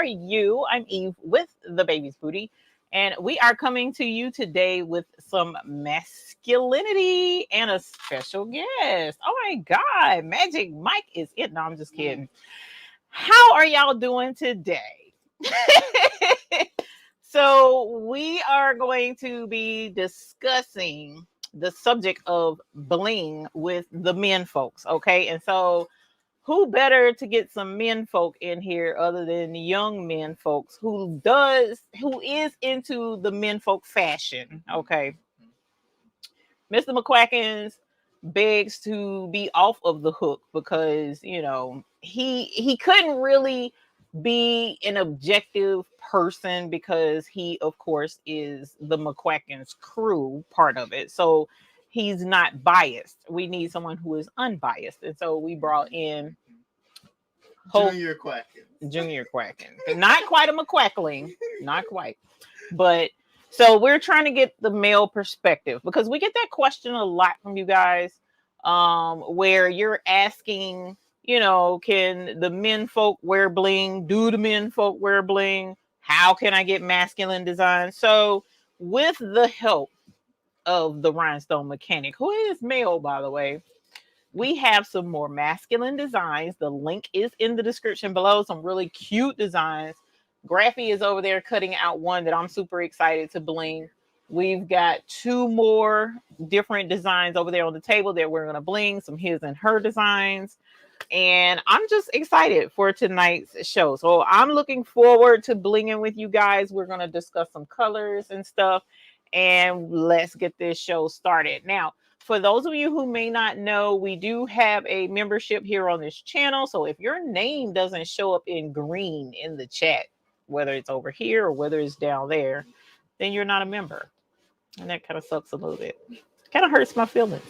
you? I'm Eve with the Baby's Booty, and we are coming to you today with some masculinity and a special guest. Oh my God, Magic Mike is it. No, I'm just kidding. How are y'all doing today? So we are going to be discussing the subject of bling with the men folks, okay? And so who better to get some men folk in here other than the young men folks who is into the men folk fashion, okay? Mr. McQuackins begs to be off of the hook because he couldn't really be an objective person because he of course is the McQuackins crew part of it, so he's not biased. We need someone who is unbiased, and so we brought in Junior Quackins. Not quite a McQuackling, not quite, but so we're trying to get the male perspective because we get that question a lot from you guys, where you're asking, can the men folk wear bling? Do the men folk wear bling? How can I get masculine design? So with the help of the Rhinestone mechanic, who is male, by the way, we have some more masculine designs. The link is in the description below. Some really cute designs. Graphie is over there cutting out one that I'm super excited to bling. We've got two more different designs over there on the table that we're going to bling, some his and her designs. And I'm just excited for tonight's show. So I'm looking forward to blinging with you guys. We're going to discuss some colors and stuff. And let's get this show started. Now, for those of you who may not know, we do have a membership here on this channel. So if your name doesn't show up in green in the chat, whether it's over here or whether it's down there, then you're not a member. And that kind of sucks a little bit. Kind of hurts my feelings.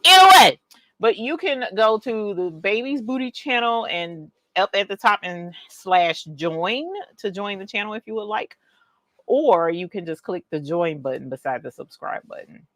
Anyway, but you can go to the Baby's Booty channel and up at the top and /join to join the channel if you would like. Or you can just click the join button beside the subscribe button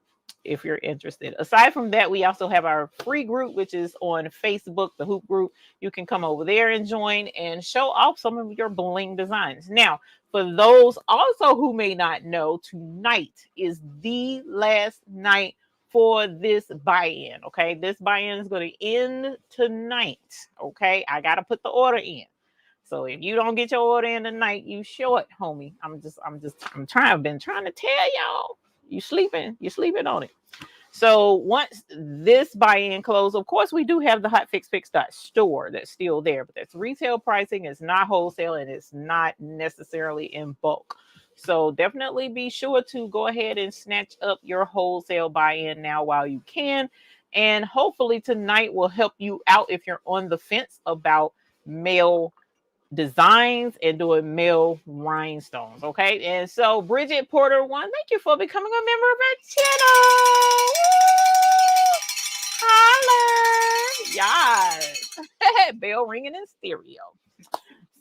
if you're interested. Aside from that, we also have our free group, which is on Facebook, the Hoop Group. You can come over there and join and show off some of your bling designs. Now, for those also who may not know, tonight is the last night for this buy-in, okay? This buy-in is going to end tonight, okay? I got to put the order in. So if you don't get your order in tonight, you show it, homie. I've been trying to tell y'all. You're sleeping on it. So once this buy-in closes, of course, we do have the hotfixfix.store that's still there, but that's retail pricing. It's not wholesale and it's not necessarily in bulk. So definitely be sure to go ahead and snatch up your wholesale buy-in now while you can. And hopefully tonight will help you out if you're on the fence about male designs and doing male rhinestones, okay? And so Bridget Porter 1, thank you for becoming a member of our channel. Holla! Yes. Bell ringing in stereo.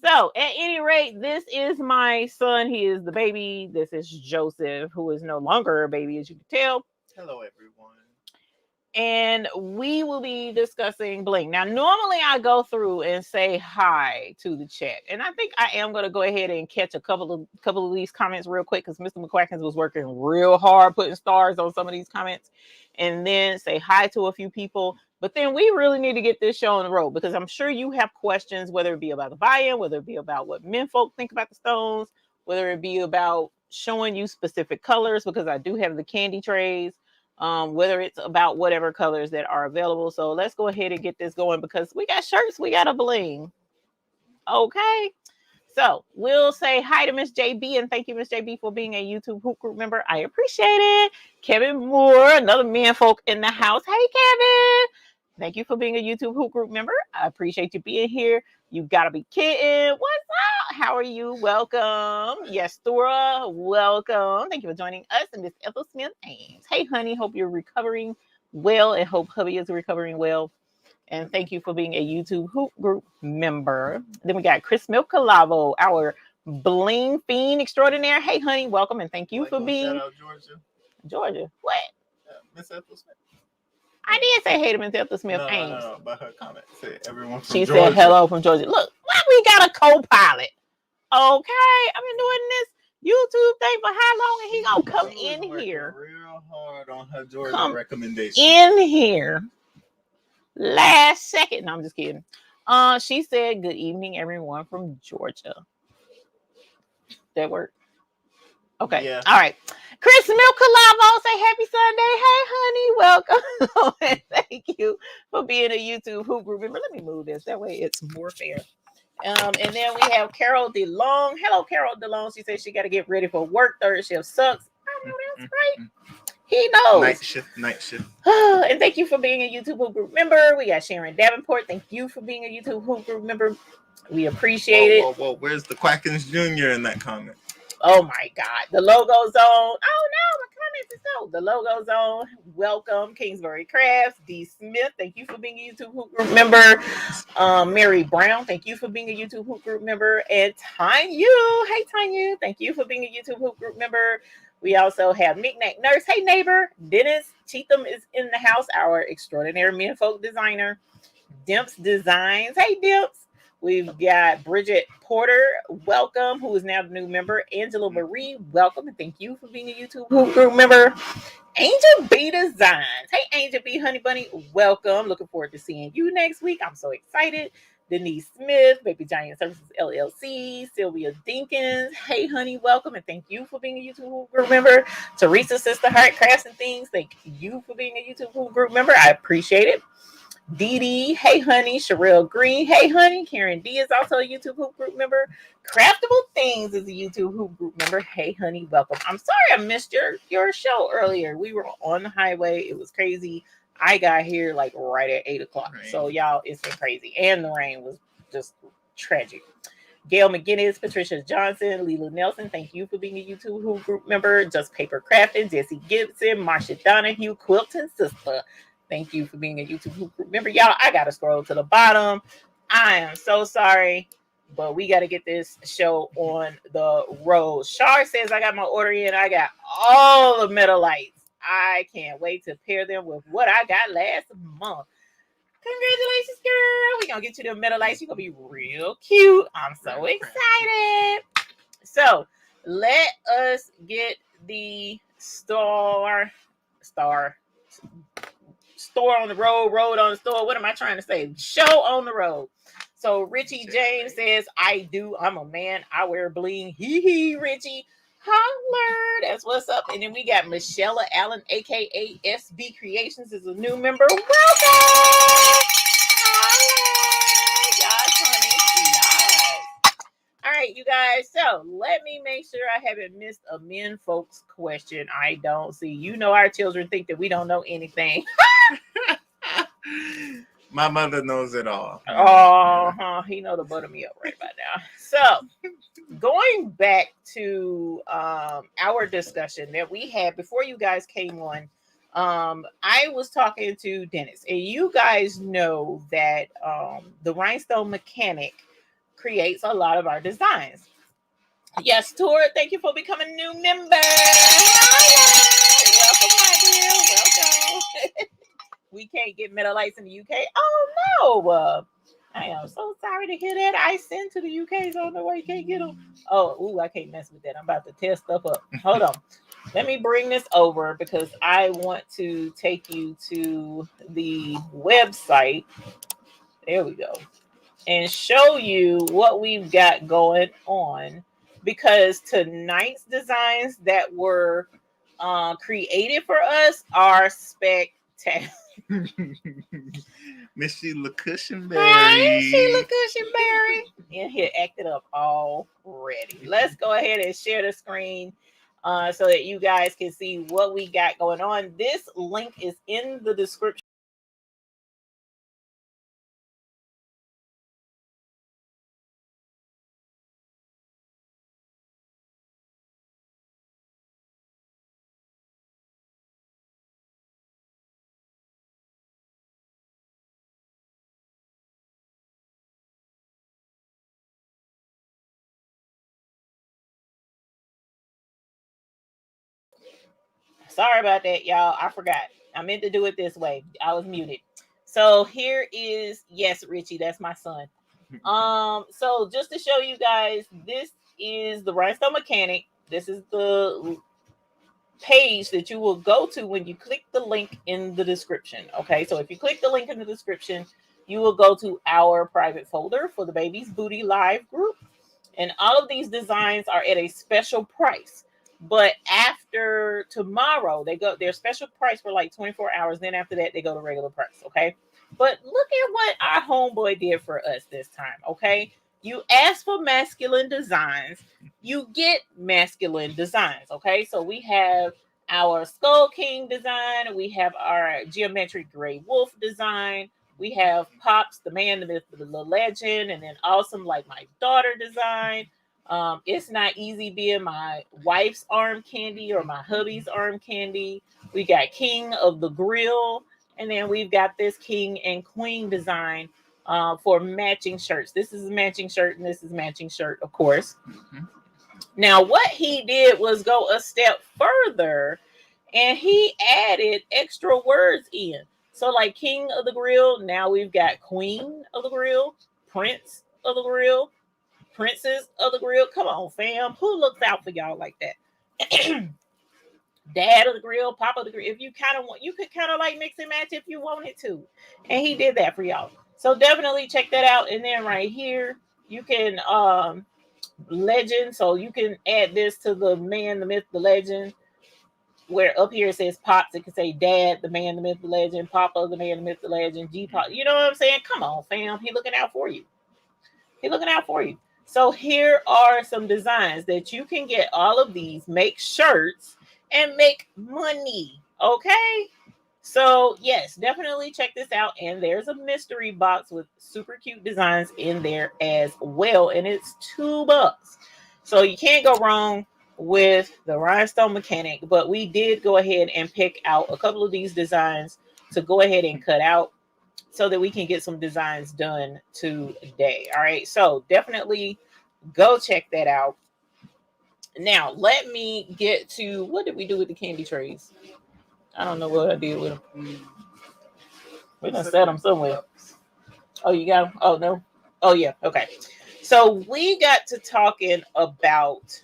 So at any rate, this is my son. He is the baby. This is Joseph, who is no longer a baby, as you can tell. Hello, everyone. And we will be discussing bling. Now, normally I go through and say hi to the chat. And I think I am going to go ahead and catch a couple of these comments real quick because Mr. McQuackins was working real hard putting stars on some of these comments. And then say hi to a few people. But then we really need to get this show on the road because I'm sure you have questions, whether it be about the buy-in, whether it be about what men folk think about the stones, whether it be about showing you specific colors, because I do have the candy trays. Whether it's about whatever colors that are available. So let's go ahead and get this going because we got shirts, we got a bling. Okay. So we'll say hi to Miss JB and thank you, Miss JB, for being a YouTube Hoop Group member. I appreciate it. Kevin Moore, another man folk in the house. Hey, Kevin. Thank you for being a YouTube Hoop Group member. I appreciate you being here. You gotta be kidding. What's up? How are you? Welcome. Yes, Thora, welcome. Thank you for joining us and Miss Ethel Smith Ames. Hey, honey, hope you're recovering well and hope hubby is recovering well. And thank you for being a YouTube Hoop Group member. Then we got Chris Milcalavo, our bling fiend extraordinaire. Hey, honey, welcome and thank you for being. Shout out Georgia. What? Miss Ethel Smith. I did say hey to Miss Ethel Smith Ames. No, but her comment said everyone from She Georgia. said hello from Georgia. Look, why we got a co-pilot? Okay, I've been doing this YouTube thing for how long, and he gonna come in here real hard on her Georgia come recommendation. in here last second. No, I'm just kidding. She said, "Good evening, everyone from Georgia." That worked. Okay. Yeah. All right. Chris Milk Calavo say happy Sunday. Hey, honey, welcome. And thank you for being a YouTube Hoop Group member. Let me move this. That way it's more fair. And then we have Carol DeLong. Hello, Carol DeLong. She says she got to get ready for work. Third shift sucks. I know that's right. He knows. Night shift. And thank you for being a YouTube Hoop Group member. We got Sharon Davenport. Thank you for being a YouTube Hoop Group member. We appreciate it. Whoa. Where's the Quackins Jr. in that comment? Oh my God. The logo's on. Oh no, my comments is so. The logo's on. Welcome, Kingsbury Crafts. D. Smith, thank you for being a YouTube Hoop Group member. Mary Brown, thank you for being a YouTube Hoop Group member. And Tanya, hey Tanya, thank you for being a YouTube Hoop Group member. We also have Knickknack Nurse. Hey neighbor. Dennis Cheatham is in the house, our extraordinary menfolk designer. Dimps Designs. Hey Dimps. We've got Bridget Porter, welcome, who is now the new member. Angela Marie, welcome, and thank you for being a YouTube Hoop Group member. Angel B Designs. Hey, Angel B Honey Bunny, welcome. Looking forward to seeing you next week. I'm so excited. Denise Smith, Baby Giant Services LLC, Sylvia Dinkins. Hey, honey, welcome, and thank you for being a YouTube Hoop Group member. Teresa Sister Heart Crafts and Things, thank you for being a YouTube Hoop Group member. I appreciate it. Dee Dee, hey honey. Sherelle Green, hey honey. Karen D is also a YouTube Hoop Group member. Craftable Things is a YouTube Hoop Group member. Hey honey, welcome. I'm sorry I missed your show earlier. We were on the highway. It was crazy. I got here like right at 8 o'clock. Rain. So y'all, it's been crazy. And the rain was just tragic. Gail McGinnis, Patricia Johnson, Lila Nelson, thank you for being a YouTube Hoop Group member. Just Paper Crafting, Jesse Gibson, Marcia Donahue, Quilton Sister. Thank you for being a YouTube Hoop Group member. Y'all, I got to scroll to the bottom. I am so sorry, but we got to get this show on the road. Shar says I got my order in. I got all the metal lights. I can't wait to pair them with what I got last month. Congratulations, girl. We're going to get you the metal lights. You're going to be real cute. I'm so excited. So let us get the store on the road on the store. What am I trying to say? Show on the road. So Richie James says, I do. I'm a man. I wear bling. Hee, Richie. Holler. That's what's up. And then we got Michelle Allen, aka SB Creations, is a new member. Welcome. Yes, honey. Yes. All right, you guys. So let me make sure I haven't missed a men folks question. I don't see. You know, our children think that we don't know anything. My mother knows it all. He know to butter me up right about now. So going back to our discussion that we had before you guys came on, I was talking to Dennis, and you guys know that the Rhinestone Mechanic creates a lot of our designs. Yes, Tor, thank you for becoming a new member. Welcome, my dear. Welcome. We can't get metal lights in the UK. Oh no! I am so sorry to hear that. I sent to the UK, so I don't know why you can't get them. Oh, I can't mess with that. I'm about to tear stuff up. Hold on. Let me bring this over because I want to take you to the website. There we go. And show you what we've got going on. Because tonight's designs that were created for us are spectacular. Miss Sheila Cushionberry. Hi, Sheila Cushionberry. In here acted up already. Let's go ahead and share the screen so that you guys can see what we got going on. This link is in the description. Sorry about that, y'all. I forgot. I meant to do it this way. I was muted. So here is, yes, Richie, that's my son. So just to show you guys, this is the Rhinestone Mechanic. This is the page that you will go to when you click the link in the description. Okay, so if you click the link in the description, you will go to our private folder for the Baby's Booty Live group. And all of these designs are at a special price. But after tomorrow, they go their special price for like 24 hours. Then after that, they go to regular price. Okay. But look at what our homeboy did for us this time. Okay. You ask for masculine designs, you get masculine designs. Okay. So we have our Skull King design, we have our geometric gray wolf design, we have Pops, the man, the myth, the legend, and then Awesome Like My Daughter design. It's not easy being my wife's arm candy or my hubby's arm candy. We got King of the Grill, and then we've got this King and Queen design for matching shirts. This is a matching shirt, and this is a matching shirt, of course. Mhm. Now, what he did was go a step further, and he added extra words in. So, like King of the Grill, now we've got Queen of the Grill, Prince of the Grill, Princess of the Grill. Come on, fam. Who looks out for y'all like that? Dad of the Grill, Papa of the Grill. If you kind of want, you could kind of like mix and match if you wanted to. And he did that for y'all. So definitely check that out. And then right here, you can legend. So you can add this to the man, the myth, the legend. Where up here it says Pops, it can say Dad, the man, the myth, the legend, Papa, the man, the myth, the legend, G Pop. You know what I'm saying? Come on, fam. He looking out for you. He looking out for you. So here are some designs that you can get all of these, make shirts, and make money. Okay? So yes, definitely check this out. And there's a mystery box with super cute designs in there as well. And it's $2. So you can't go wrong with the Rhinestone Mechanic. But we did go ahead and pick out a couple of these designs to go ahead and cut out so that we can get some designs done today. All right. So definitely go check that out. Now, let me get to what did we do with the candy trays? I don't know what I did with them. We done set them somewhere. Oh, you got them? Oh, no. Oh, yeah. Okay. So we got to talking about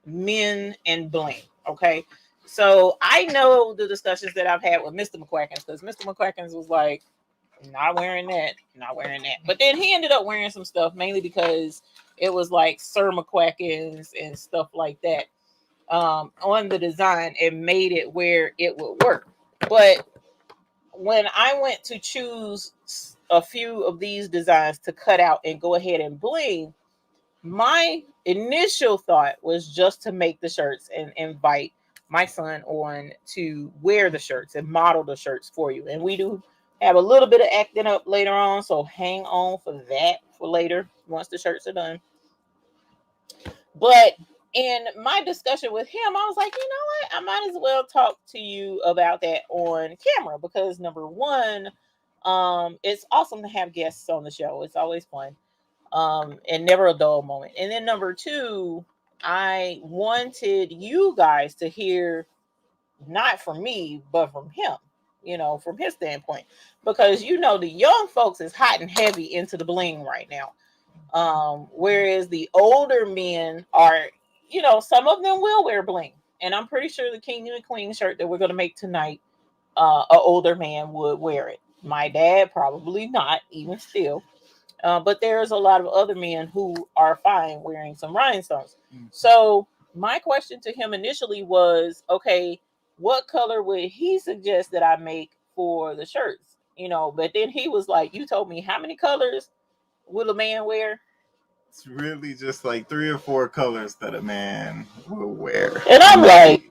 men and bling. Okay. So I know the discussions that I've had with Mr. McQuackins, because Mr. McQuackins was like, not wearing that, not wearing that. But then he ended up wearing some stuff, mainly because it was like Sir McQuackins and stuff like that on the design and made it where it would work. But when I went to choose a few of these designs to cut out and go ahead and bling, my initial thought was just to make the shirts and invite my son on to wear the shirts and model the shirts for you. And we do have a little bit of acting up later on, so hang on for that for later once the shirts are done. But in my discussion with him, I was like, you know what? I might as well talk to you about that on camera because number one, it's awesome to have guests on the show. It's always fun. And never a dull moment. And then number two, I wanted you guys to hear not from me, but from him, you know, from his standpoint. Because you know the young folks is hot and heavy into the bling right now. Whereas the older men are, you know, some of them will wear bling. And I'm pretty sure the King and the Queen shirt that we're gonna make tonight, an older man would wear it. My dad probably not, even still. But there's a lot of other men who are fine wearing some rhinestones. So my question to him initially was, okay, what color would he suggest that I make for the shirts? You know, but then he was like, you told me how many colors will a man wear? It's really just like 3 or 4 colors that a man will wear. And I'm like,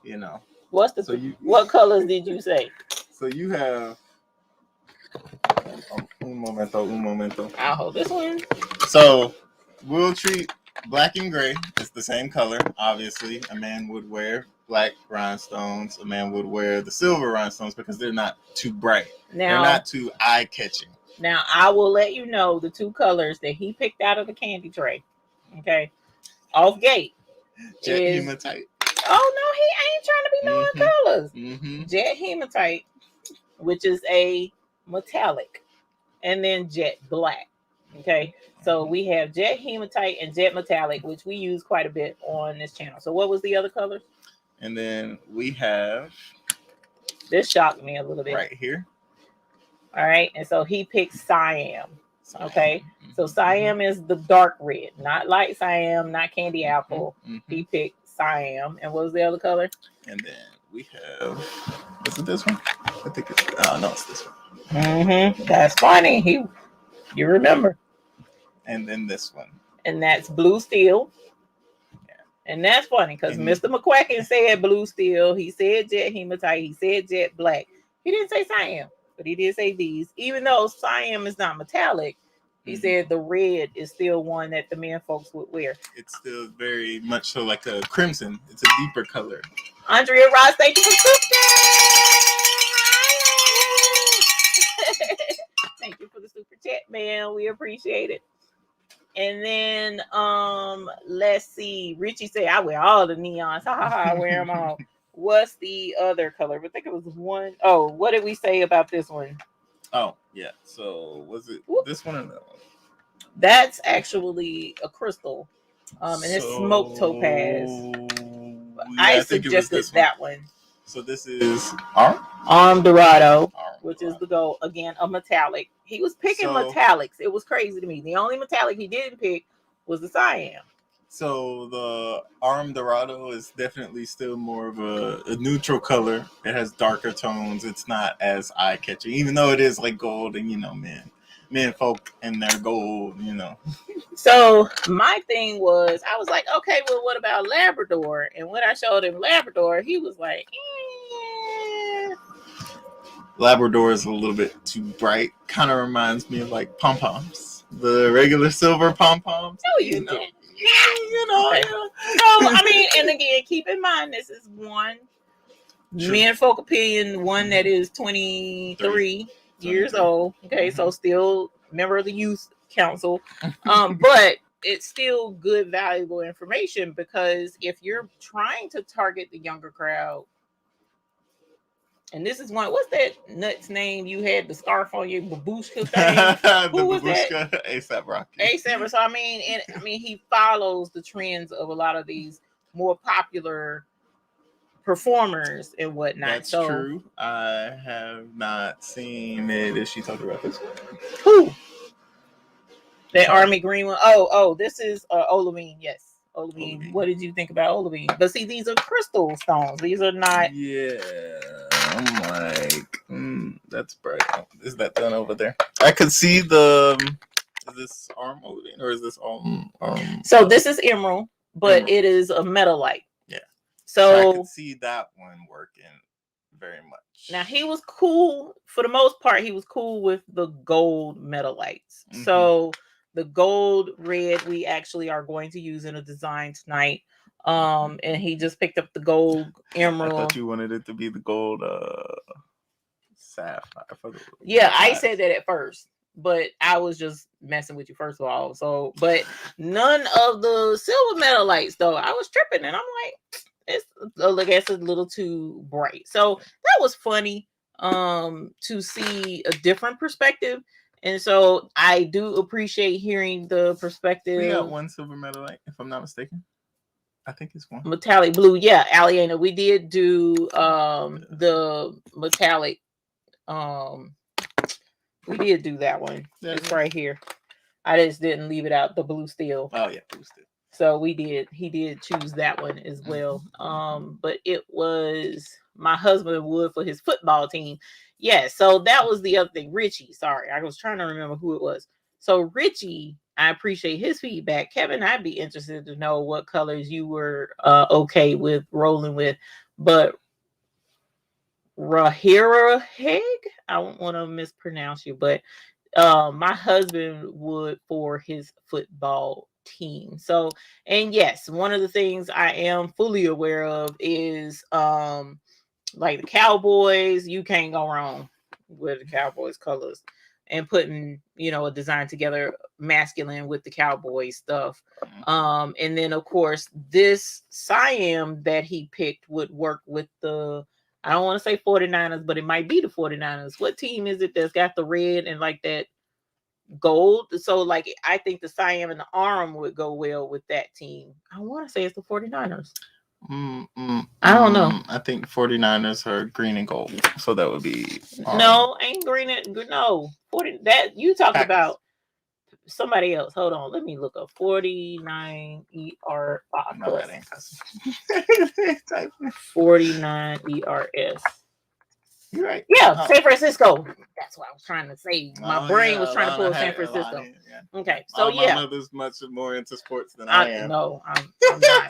you know. What's the what colors did you say? So you have un momento. I'll hold this one. So we'll treat black and gray. It's the same color. Obviously, a man would wear black rhinestones. A man would wear the silver rhinestones because they're not too bright. They're not too eye-catching. Now, I will let you know the 2 colors that he picked out of the candy tray. Okay. Off gate. Jet hematite. Oh, no, he ain't trying to be knowing colors. Jet hematite, which is a metallic. and then jet black. Okay, so we have jet hematite and jet metallic, which we use quite a bit on this channel. So what was the other color? And then we have this shocked me a little bit right here. All right, and so he picked cyan. Okay, so cyan is the dark red, not light cyan, not candy apple. He picked cyan. And what was the other color? And then we have, is it this one? I think it's, oh no, it's this one. That's funny. You remember. And then this one. And that's blue steel. Yeah. And that's funny because Mr. McQuacken said blue steel. He said jet hematite. He said jet black. He didn't say cyan, but he did say these. Even though cyan is not metallic, he said the red is still one that the men folks would wear. It's still very much so like a crimson. It's a deeper color. Andrea Ross, thank you for super. Thank you for the super chat, man. We appreciate it. And then let's see. Richie said, I wear all the neons. I wear them all. What's the other color? I think it was one. Oh, what did we say about this one? Oh, yeah. So was it this one or that one? That's actually a crystal. And it's smoke topaz. Yeah, I suggested that one. So this is Arm Dorado, which is the gold. Again, a metallic. He was picking metallics. It was crazy to me. The only metallic he didn't pick was the cyan. So the Arm Dorado is definitely still more of a neutral color. It has darker tones. It's not as eye-catching, even though it is like gold and, you know, men folk and their gold, you know. So my thing was, I was like, okay, well, what about Labrador? And when I showed him Labrador, he was like, Labrador is a little bit too bright. Kind of reminds me of like pom-poms. The regular silver pom-poms. No, you know. You know. Okay. So, I mean, and again, keep in mind, this is one men folk opinion, one that is 23 years old. Okay, so still member of the youth council. But it's still good, valuable information because if you're trying to target the younger crowd, and this is one, what's that nut's name? You had the scarf on your babushka thing. Who was that? ASAP Rocky. ASAP. So I mean, he follows the trends of a lot of these more popular performers and whatnot. That's true. I have not seen it. Is she talking about this one? Who? That army green one. Oh, this is olivine. Yes. Olivine. What did you think about olivine? But see, these are crystal stones. These are not. Yeah. I'm like, that's bright. Is that done over there? I could see the. Is this arm olivine or is this arm? So this is emerald, but it is a metalite. Yeah. So I could see that one working very much. Now he was cool for the most part. He was cool with the gold metalites. So the gold red we actually are going to use in a design tonight. And he just picked up the gold emerald. I thought you wanted it to be the gold sapphire. Yeah, I said that at first, but I was just messing with you first of all. So, but none of the silver metalites though. I was tripping, and I'm like, I guess it's a little too bright. So that was funny to see a different perspective. And so I do appreciate hearing the perspective. We got one silver metalite, if I'm not mistaken. I think it's one. Metallic blue. Yeah, Aliena. We did do the metallic. We did do that one. It's right here. I just didn't leave it out. The blue steel. Oh yeah, blue steel. So he did choose that one as well. But it was my husband would for his football team. Yeah, so that was the other thing. Richie, sorry, I was trying to remember who it was. So Richie, I appreciate his feedback. Kevin, I'd be interested to know what colors you were okay with rolling with. But Rahira Heg, I don't want to mispronounce you, but my husband would for his football team. So, and yes, one of the things I am fully aware of is like the Cowboys. You can't go wrong with the Cowboys colors and putting, a design together masculine with the Cowboy stuff. And then of course this cyan that he picked would work with the, I don't want to say 49ers, but it might be the 49ers. What team is it that's got the red and like that gold. So like I think the cyan and the arm would go well with that team. I want to say it's the 49ers. I don't know. I think 49ers are green and gold. So that would be no, ain't green and no 40 that you talking Packers. about somebody else. Hold on, let me look up 49 ER. No, that ain't 49 ERS. You're right. Yeah, San Francisco. That's what I was trying to say. My brain was trying to pull San Francisco. Okay, so my mother's much more into sports than I am. No, I'm not.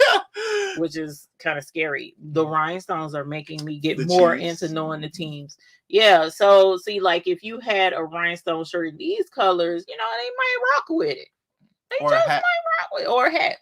Which is kind of scary. The rhinestones are making me get more into knowing the teams. Yeah, so see, like if you had a rhinestone shirt in these colors, they might rock with it. They or just a hat. might rock with it. Or a hat.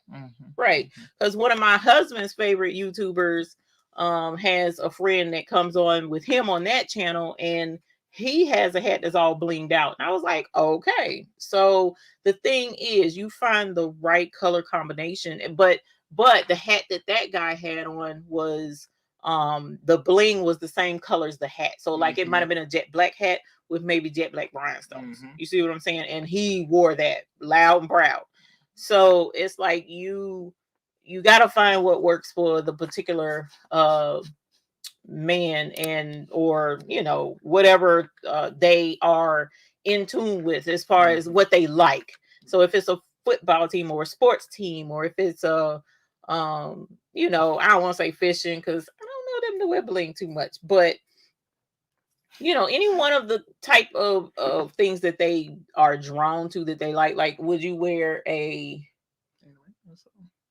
Right. Because one of my husband's favorite YouTubers has a friend that comes on with him on that channel, and he has a hat that's all blinged out. And I was like, okay. So the thing is, you find the right color combination, but the hat that guy had on was the bling was the same color as the hat. So like it might have been a jet black hat with maybe jet black rhinestones. You see what I'm saying? And he wore that loud and proud. So it's like you got to find what works for the particular man, and or whatever they are in tune with as far as what they like. So if it's a football team or a sports team, or if it's a I don't want to say fishing because I don't know them to wear bling too much, but any one of the type of things that they are drawn to that they like would you wear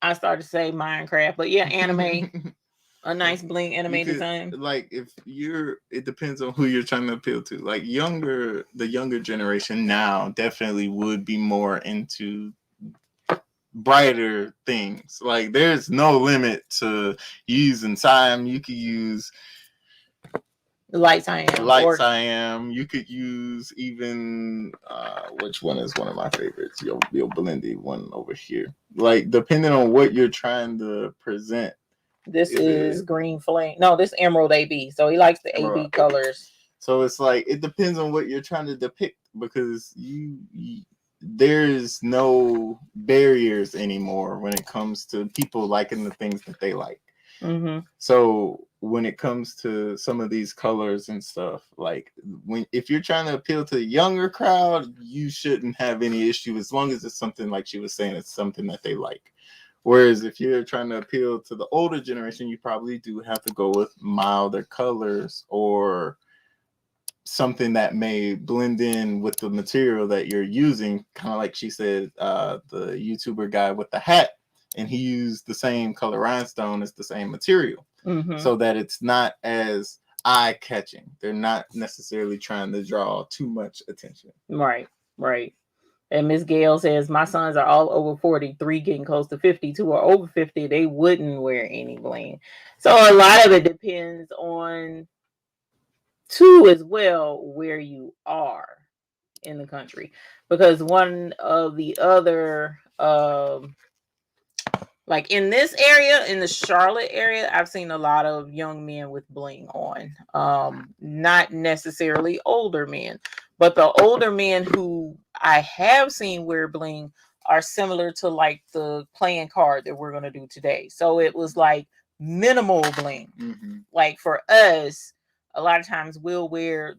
I started to say Minecraft, but yeah, anime. A nice bling anime design. Like it depends on who you're trying to appeal to. Like the younger generation now definitely would be more into brighter things. Like there's no limit to using cyan. You could use light cyan. You could use even which one is one of my favorites? Your blendy one over here. Like depending on what you're trying to present. This is green flame. No, this emerald AB. So he likes the AB colors. So it's like it depends on what you're trying to depict, because there's no barriers anymore when it comes to people liking the things that they like. So when it comes to some of these colors and stuff, like if you're trying to appeal to the younger crowd, you shouldn't have any issue as long as it's something like she was saying, it's something that they like. Whereas if you're trying to appeal to the older generation, you probably do have to go with milder colors or something that may blend in with the material that you're using. Kind of like she said, the YouTuber guy with the hat, and he used the same color rhinestone as the same material, so that it's not as eye-catching. They're not necessarily trying to draw too much attention. Right. And Miss Gail says, my sons are all over 40, 3 getting close to 50, 2 are over 50. They wouldn't wear any bling. So a lot of it depends on, too, as well, where you are in the country. Because one of the other, like in this area, in the Charlotte area, I've seen a lot of young men with bling on. Not necessarily older men, but the older men who I have seen wear bling are similar to like the playing card that we're going to do today. So it was like minimal bling. Like for us, a lot of times we'll wear,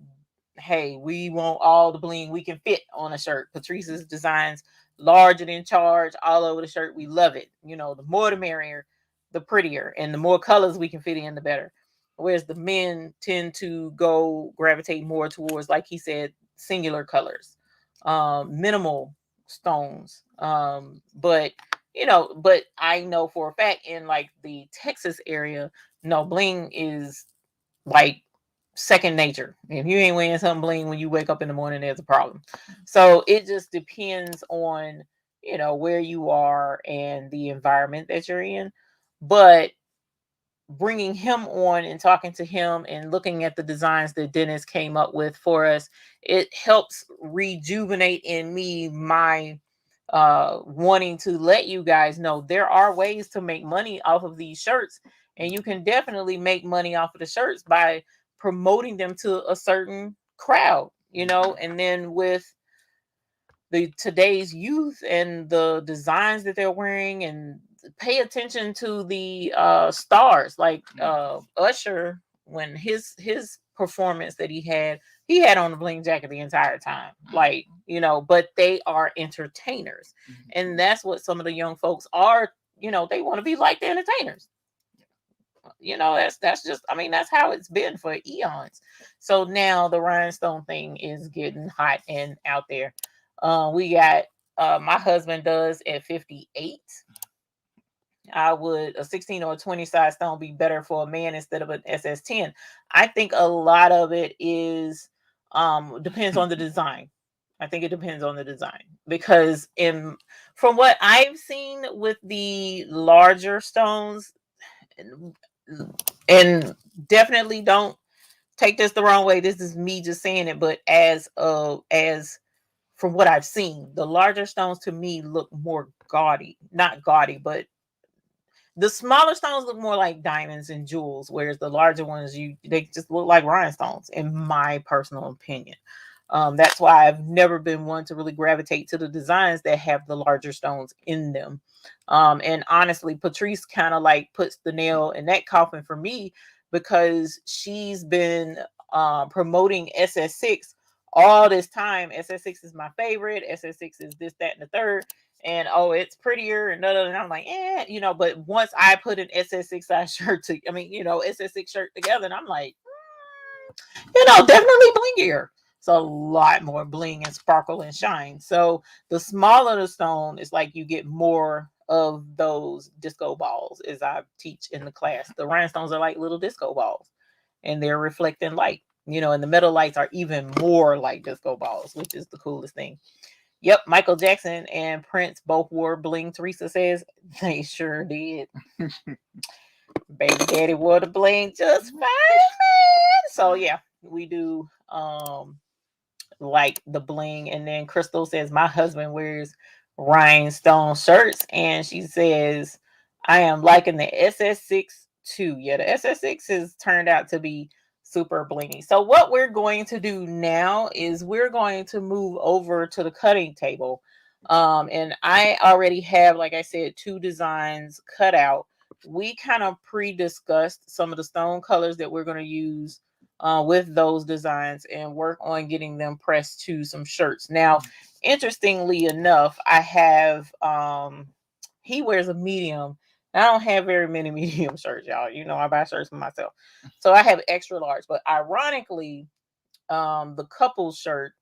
hey, we want all the bling we can fit on a shirt. Patrice's designs larger than charge all over the shirt. We love it. The more the merrier, the prettier, and the more colors we can fit in, the better. Whereas the men tend to gravitate more towards, like he said, singular colors, minimal stones. But I know for a fact in like the Texas area, no, bling is like second nature. If you ain't wearing something bling when you wake up in the morning, there's a problem. So it just depends on where you are and the environment that you're in. But bringing him on and talking to him and looking at the designs that Dennis came up with for us, it helps rejuvenate in me my wanting to let you guys know there are ways to make money off of these shirts, and you can definitely make money off of the shirts by promoting them to a certain crowd, and then with today's youth and the designs that they're wearing, and pay attention to the stars like Usher, when his performance that he had on the bling jacket the entire time, like, you know, but they are entertainers, and that's what some of the young folks are. You know, they want to be like the entertainers. You know, that's just, I mean, that's how it's been for eons. So now the rhinestone thing is getting hot and out there. We got my husband does at 58. I would, a 16 or a 20 size stone be better for a man instead of an SS10. I think a lot of it is depends on the design. I think it depends on the design, because from what I've seen with the larger stones, and definitely don't take this the wrong way, this is me just saying it, but as from what I've seen, the larger stones to me look more gaudy. Not gaudy, but the smaller stones look more like diamonds and jewels, whereas the larger ones, they just look like rhinestones, in my personal opinion. That's why I've never been one to really gravitate to the designs that have the larger stones in them. And honestly, Patrice kind of like puts the nail in that coffin for me, because she's been promoting SS6 all this time. SS6 is my favorite. SS6 is this, that, and the third. And oh, it's prettier and and I'm like, you know. But once I put an SS6 size shirt SS6 shirt together, and I'm like, definitely blingier. It's a lot more bling and sparkle and shine. So the smaller the stone, it's like you get more of those disco balls, as I teach in the class. The rhinestones are like little disco balls, and they're reflecting light. And the metal lights are even more like disco balls, which is the coolest thing. Yep, Michael Jackson and Prince both wore bling. Teresa says they sure did. Baby daddy wore the bling just fine, man. So yeah, we do like the bling. And then Crystal says my husband wears rhinestone shirts, and she says I am liking the SS6 too. Yeah, the SS6 has turned out to be super blingy. So what we're going to do now is we're going to move over to the cutting table. And I already have, like I said, 2 designs cut out. We kind of pre-discussed some of the stone colors that we're going to use with those designs, and work on getting them pressed to some shirts. Now, interestingly enough, I have he wears a medium. I don't have very many medium shirts, y'all. I buy shirts for myself. So I have extra large. But ironically, the couple shirt,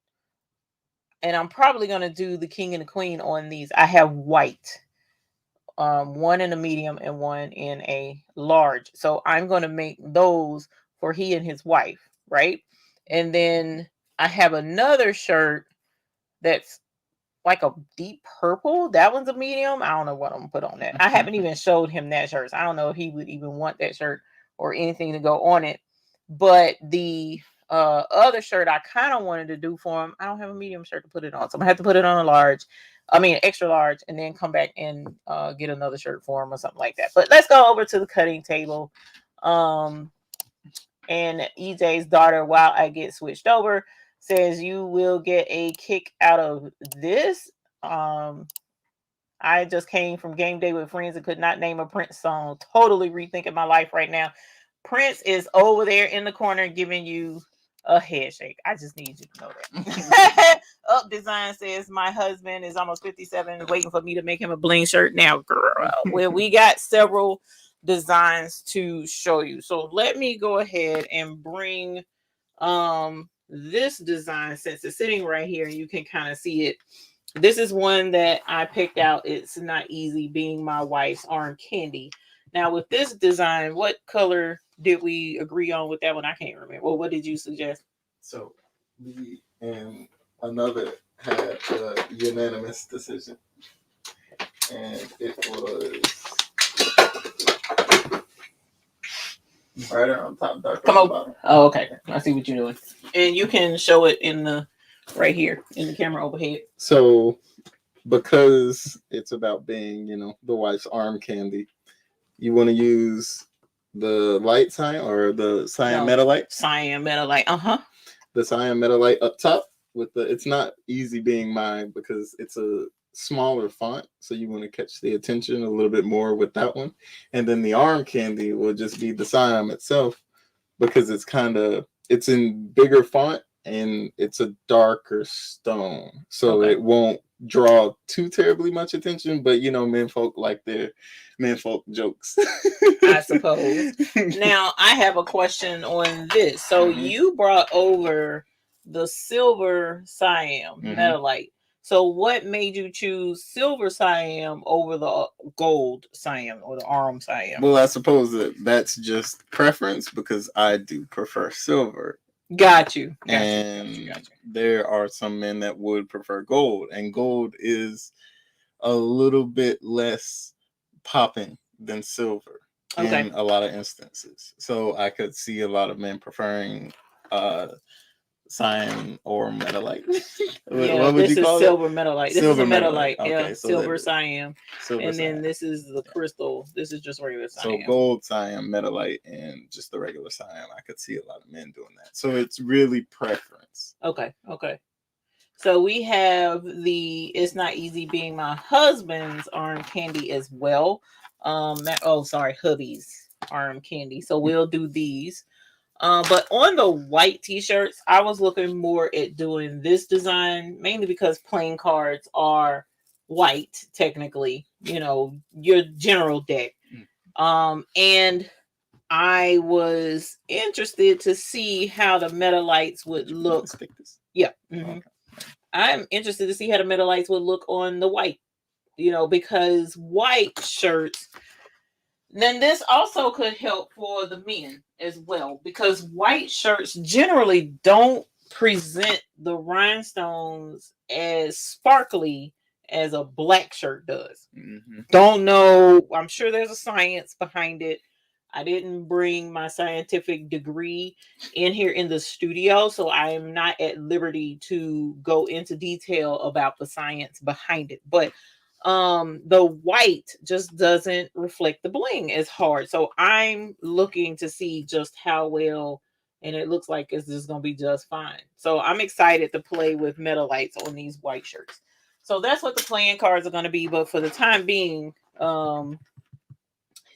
and I'm probably going to do the king and the queen on these. I have white, one in a medium and one in a large. So I'm going to make those for he and his wife, right? And then I have another shirt that's like a deep purple. That one's a medium. I don't know what I'm gonna put on that. I haven't even showed him that shirt. So I don't know if he would even want that shirt or anything to go on it. But the other shirt I kind of wanted to do for him, I don't have a medium shirt to put it on, so I'm gonna have to put it on extra large, and then come back and get another shirt for him or something like that. But let's go over to the cutting table. And EJ's daughter, while I get switched over, says you will get a kick out of this. I just came from game day with friends and could not name a Prince song. Totally rethinking my life right now. Prince is over there in the corner giving you a head shake. I just need you to know that. Up Design says my husband is almost 57, waiting for me to make him a bling shirt. Now, girl, well, we got several designs to show you. So let me go ahead and bring this design, since it's sitting right here and you can kind of see it. This is one that I picked out. It's not easy, being my wife's arm candy. Now with this design, what color did we agree on with that one? I can't remember. Well, what did you suggest? So me and another had a unanimous decision, and it was brighter on top, darker Come on on. bottom. Oh, okay. I see what you're doing. And you can show it in the right here in the camera overhead. So because it's about being, the wife's arm candy, you want to use the light cyan or the cyan metalite? Cyan metalite. Uh-huh. The cyan metalite up top. it's not easy being mine because it's a smaller font, so you want to catch the attention a little bit more with that one. And then the arm candy will just be the Siam itself because it's in bigger font and it's a darker stone, so it won't draw too terribly much attention. But men folk like their men folk jokes, I suppose. Now I have a question on this. So you brought over the silver Siam metalite. So what made you choose silver Siam over the gold Siam or the arm Siam? Well, I suppose that's just preference because I do prefer silver. Got you. There are some men that would prefer gold, and gold is a little bit less popping than silver in a lot of instances. So I could see a lot of men preferring Siam or metalite. What would you call silver metalite. This is a metalite. Okay, so silver Siam. And then this is the crystal. This is just regular Siam. So gold Siam, metalite, and just the regular Siam. I could see a lot of men doing that. So it's really preference. Okay. So we have It's Not Easy Being My Husband's arm candy as well. Hubby's arm candy. So we'll do these. But on the white t-shirts, I was looking more at doing this design, mainly because playing cards are white, technically, your general deck. And I was interested to see how the metalites would look. Yeah. Okay. I'm interested to see how the metalites would look on the white, because white shirts. Then this also could help for the men as well, because white shirts generally don't present the rhinestones as sparkly as a black shirt does. Don't know. I'm sure there's a science behind it. I didn't bring my scientific degree in here in the studio, so I am not at liberty to go into detail about the science behind it. But the white just doesn't reflect the bling as hard. So I'm looking to see just how well, and it looks like it's just going to be just fine. So I'm excited to play with metalites on these white shirts. So that's what the playing cards are going to be. But for the time being,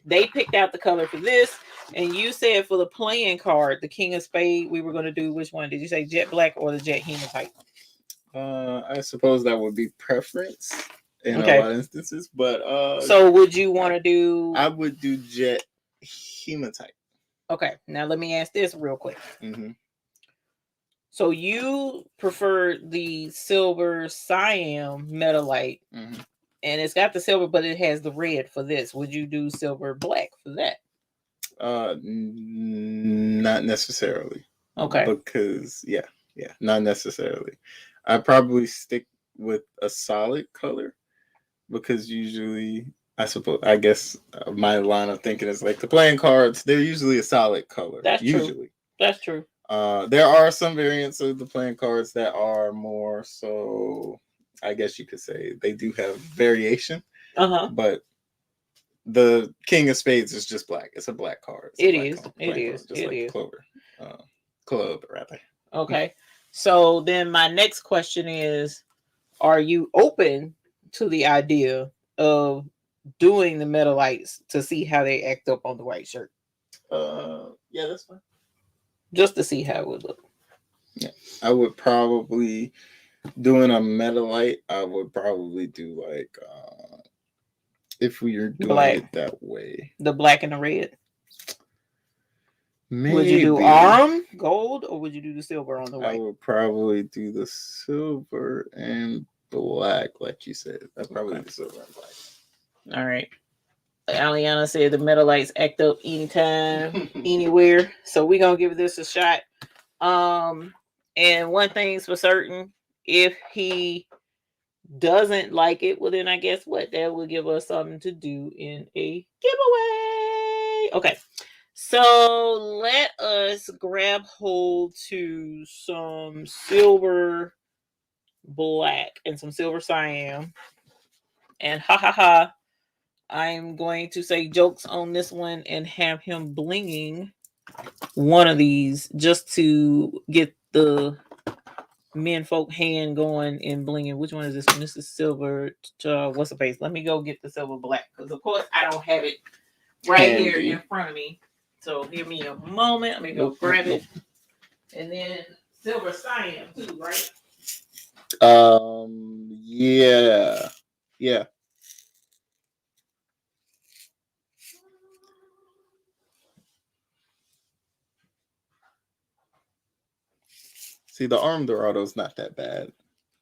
they picked out the color for this. And you said for the playing card, the King of Spades, we were going to do which one? Did you say jet black or the jet hematite? I suppose that would be preference in a lot of instances, but so would you want to do? I would do jet hematite. Okay, now let me ask this real quick. So you prefer the silver Siam metalite, and it's got the silver, but it has the red for this. Would you do silver black for that? Not necessarily. Okay. Because not necessarily. I probably stick with a solid color because usually, I guess my line of thinking is like the playing cards, they're usually a solid color. That's usually. True. That's true. There are some variants of the playing cards that are more so, I guess you could say they do have variation. But the King of Spades is just black. It's a black card. It is. Just like Clover. Club, rather. Okay. So then my next question is, are you open to the idea of doing the metalites to see how they act up on the white shirt? Yeah, that's fine. Just to see how it would look. Yeah. I would probably, doing a metalite, I would probably do like, if we are doing it that way. The black and the red? Maybe. Would you do arm gold or would you do the silver on the white? I would probably do the silver and black, like you said. I'd probably do the silver and black. All right. Aliana said the metalites act up anytime, anywhere. So we're going to give this a shot. And one thing's for certain, if he doesn't like it, well, then I guess what? That will give us something to do in a giveaway. Okay. So let us grab hold to some silver black and some silver Siam. And I'm going to say jokes on this one and have him blinging one of these just to get the men folk hand going and blinging. Which one is this one? This is silver. What's the face? Let me go get the silver black because of course I don't have it right Handy. here in front of me. So give me a moment. Let me go grab it. And then silver cyan too, right? Yeah. Yeah. See, the arm Dorado's not that bad.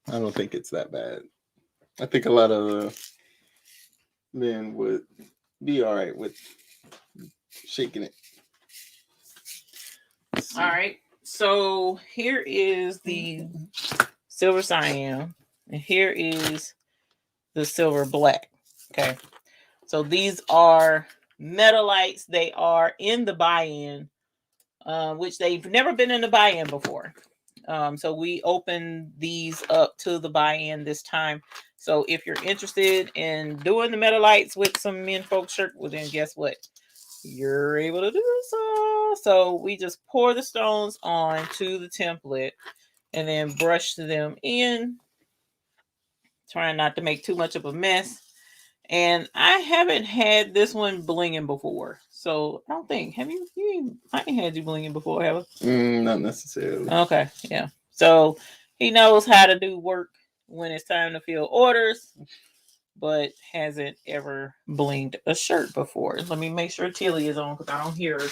I don't think it's that bad. I think a lot of men would be all right with shaking it. All right. So here is the silver cyan, and here is the silver black. Okay. So these are metalites. They are in the buy-in, which they've never been in the buy-in before. So we opened these up to the buy-in this time. So if you're interested in doing the metalites with some men folk shirt, well then guess what? You're able to do so. So we just pour the stones onto the template and then brush them in, trying not to make too much of a mess. And I haven't had this one blinging before. So I don't think, have you? I ain't had you blinging before, have I? Not necessarily. Okay, yeah. So he knows how to do work when it's time to fill orders, but hasn't ever blinged a shirt before. Let me make sure Tilly is on because I don't hear her.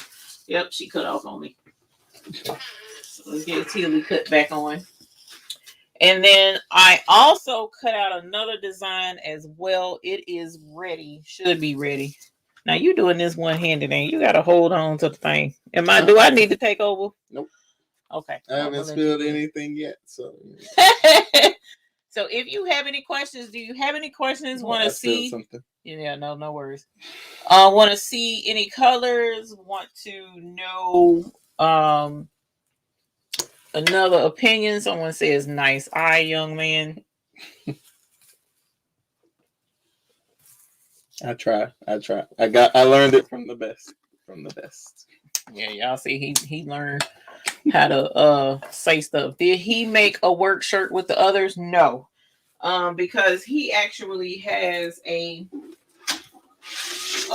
Yep, she cut off on me. So let's get Tilly cut back on. And then I also cut out another design as well. It is ready. Should be ready. Now you doing this one-handed, and you got to hold on to the thing. Do I need to take over? Nope. Okay. I haven't spilled anything yet, so. So if you have any questions, do you have any questions? Want to see something? Yeah, no worries. Want to see any colors? Want to know another opinion? Someone says nice eye, young man. I try. I learned it from the best. Yeah, y'all see he learned how to say stuff. Did he make a work shirt with the others? No. Because he actually has a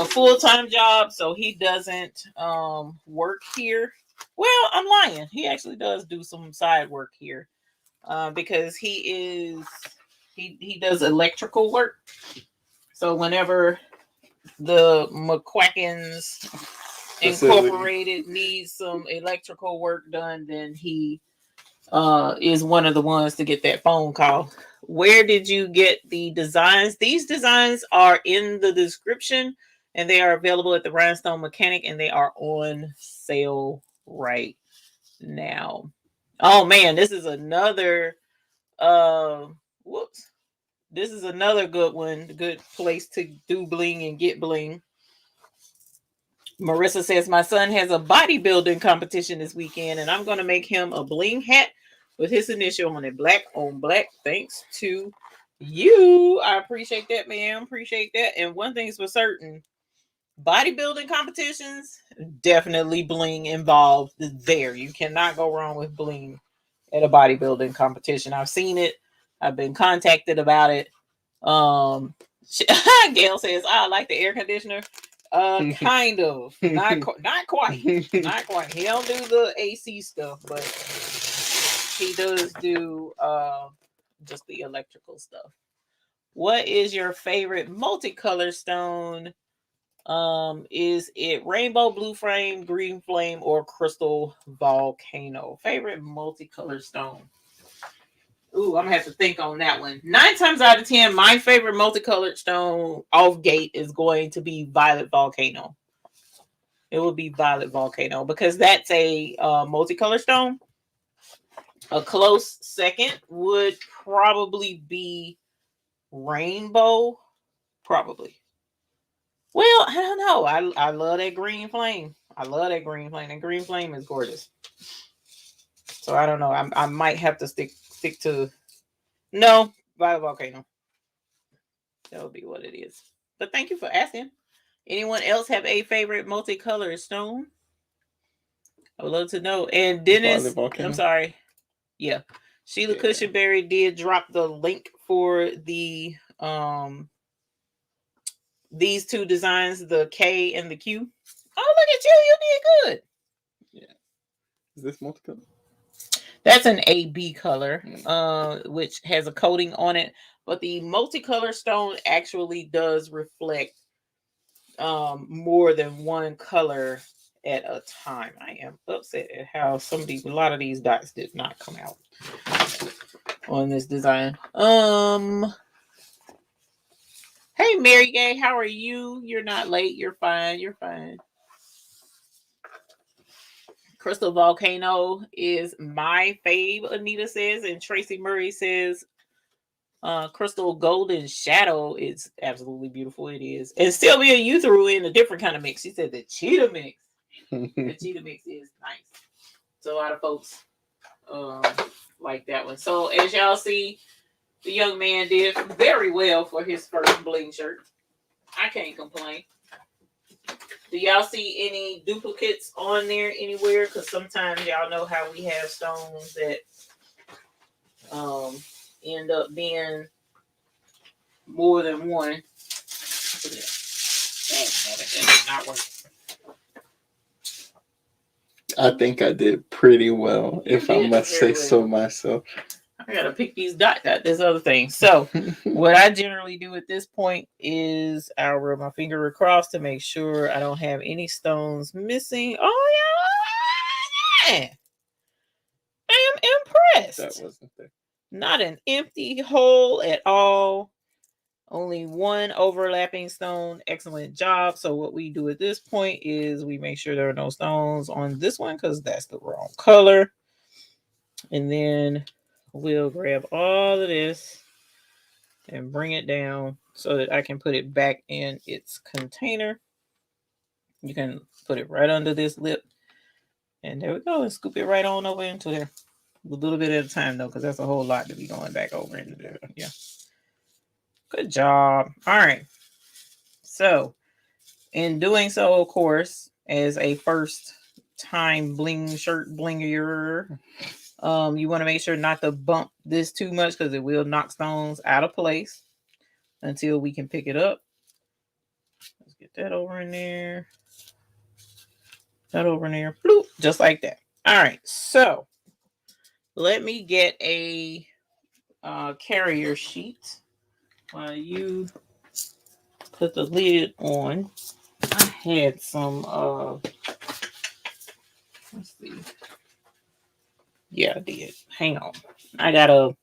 full-time job, so he doesn't work here. Well, I'm lying. He actually does do some side work here. Because he does electrical work. So whenever the McQuackins Incorporated needs some electrical work done, then he is one of the ones to get that phone call. Where did you get the designs? These designs are in the description, and they are available at the Rhinestone Mechanic, and they are on sale right now. Oh man, this is another this is another good one. Good place to do bling and get bling. Marissa says, my son has a bodybuilding competition this weekend, and I'm going to make him a bling hat with his initial on it. Black on black. Thanks to you. I appreciate that, ma'am. Appreciate that. And one thing's for certain, bodybuilding competitions, definitely bling involved there. You cannot go wrong with bling at a bodybuilding competition. I've seen it. I've been contacted about it. Gail says, I like the air conditioner. Kind of. Not quite. Not quite. He don't do the AC stuff, but he does do just the electrical stuff. What is your favorite multicolor stone? Is it rainbow, blue flame, green flame, or crystal volcano? Favorite multicolor stone. Ooh, I'm gonna have to think on that one. 9 times out of 10, my favorite multicolored stone off gate is going to be violet volcano. It will be violet volcano because that's a multicolored stone. A close second would probably be rainbow. Probably. Well, I don't know. I love that green flame. And green flame is gorgeous. So I don't know. I might have to stick to no violet volcano. That would be what it is. But thank you for asking. Anyone else have a favorite multicolored stone? I would love to know. And Dennis, I'm sorry. Yeah. Sheila Cushionberry did drop the link for the these two designs, the K and the Q. Oh, look at you! You did good. Yeah. Is this multicolor? That's an AB color, which has a coating on it. But the multicolor stone actually does reflect more than one color at a time. I am upset at how a lot of these dots did not come out on this design. Hey Mary Gay, how are you? You're not late. You're fine. You're fine. Crystal Volcano is my fave, Anita says, and Tracy Murray says Crystal Golden Shadow is absolutely beautiful. It is. And Sylvia, you threw in a different kind of mix. She said the cheetah mix. The cheetah mix is nice. So a lot of folks like that one. So as y'all see, the young man did very well for his first bling shirt. I can't complain. Do y'all see any duplicates on there anywhere? Because sometimes y'all know how we have stones that end up being more than one. Look at that. That did not work. I think I did pretty well, if I must say so myself. I gotta pick these dots out. This other thing. So, what I generally do at this point is I'll rub my finger across to make sure I don't have any stones missing. Oh yeah, I am impressed. That wasn't there. Not an empty hole at all. Only one overlapping stone. Excellent job. So what we do at this point is we make sure there are no stones on this one because that's the wrong color. And then we'll grab all of this and bring it down so that I can put it back in its container. You can put it right under this lip. And there we go. And scoop it right on over into there. A little bit at a time, though, because that's a whole lot to be going back over into there. Yeah. Good job. All right. So, in doing so, of course, as a first time bling shirt blinger, you want to make sure not to bump this too much because it will knock stones out of place until we can pick it up. Let's get that over in there. That over in there. Bloop, just like that. All right. So, let me get a carrier sheet while you put the lid on. I had some let's see. Yeah, I did. Hang on. I got a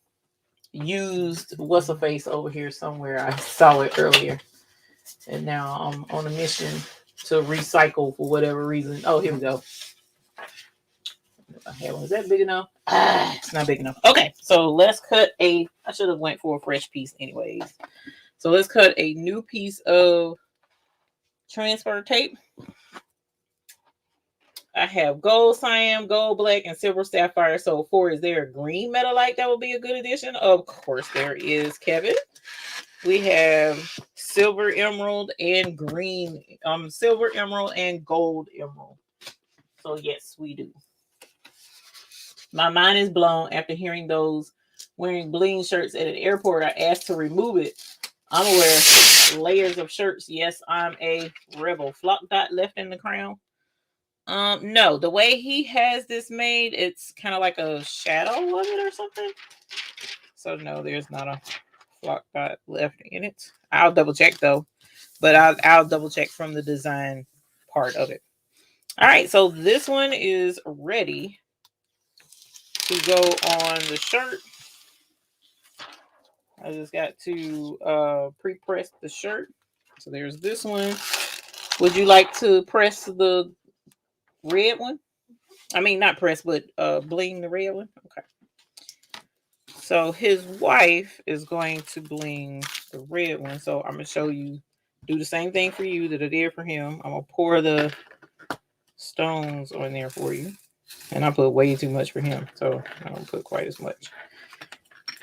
used what's a face over here somewhere. I saw it earlier. And now I'm on a mission to recycle for whatever reason. Oh, here we go. I had one. Is that big enough? It's not big enough. Okay, so let's cut I should have went for a fresh piece anyways. So let's cut a new piece of transfer tape. I have gold cyan, gold black, and silver sapphire. So for is there a green metalite that would be a good addition? Of course there is, Kevin. We have silver emerald and green, silver emerald and gold emerald. So yes, we do. My mind is blown after hearing those wearing bling shirts at an airport. I asked to remove it. I'm gonna wear layers of shirts. Yes, I'm a rebel. Flock dot left in the crown. No, the way he has this made, it's kind of like a shadow of it or something. So no, there's not a flock dot left in it. I'll double check though, but I'll double check from the design part of it. All right, so this one is ready to go on the shirt. I just got to pre-press the shirt. So there's this one. Would you like to press the red one? I mean, not press, but bling the red one. Okay. So his wife is going to bling the red one. So I'm going to show you, do the same thing for you that I did for him. I'm going to pour the stones on there for you. And I put way too much for him. So I don't put quite as much.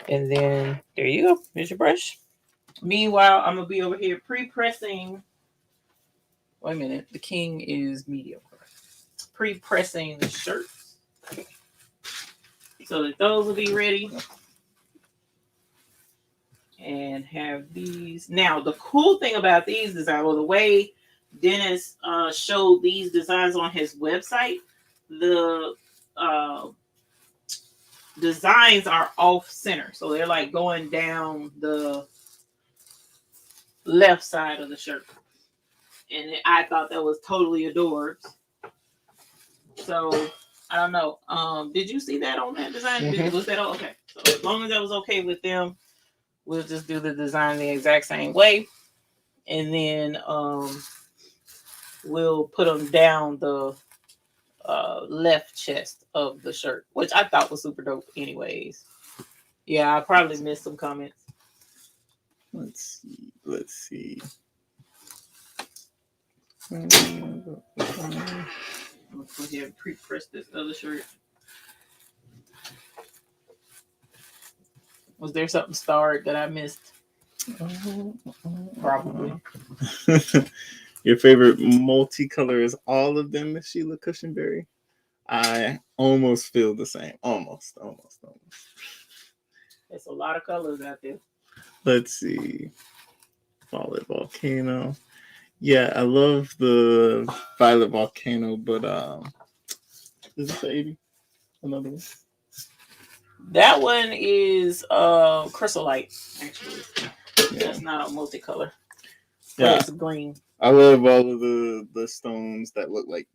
And then there you go. Here's your brush. Meanwhile, I'm going to be over here pre-pressing. Wait a minute. The king is medium. Pre-pressing the shirt. so that those will be ready. And have these. Now, the cool thing about these designs, well, the way Dennis showed these designs on his website, the designs are off center. So they're like going down the left side of the shirt. And I thought that was totally adorbs. So I don't know. Did you see that on that design? Mm-hmm. Was that okay? So as long as that was okay with them, we'll just do the design the exact same way. And then we'll put them down the left chest of the shirt, which I thought was super dope anyways. Yeah, I probably missed some comments. Let's see. I'm gonna go ahead and pre-press this other shirt. Was there something starred that I missed? Probably. Your favorite multicolor is all of them, Miss Sheila Cushenberry? I almost feel the same. Almost. There's a lot of colors out there. Let's see. Violet Volcano. Yeah, I love the Violet Volcano, but is this the 80? Another one? That one is chrysolite, actually. Yeah. That's not a multicolor. Yeah, it's green. I love all of the stones that look like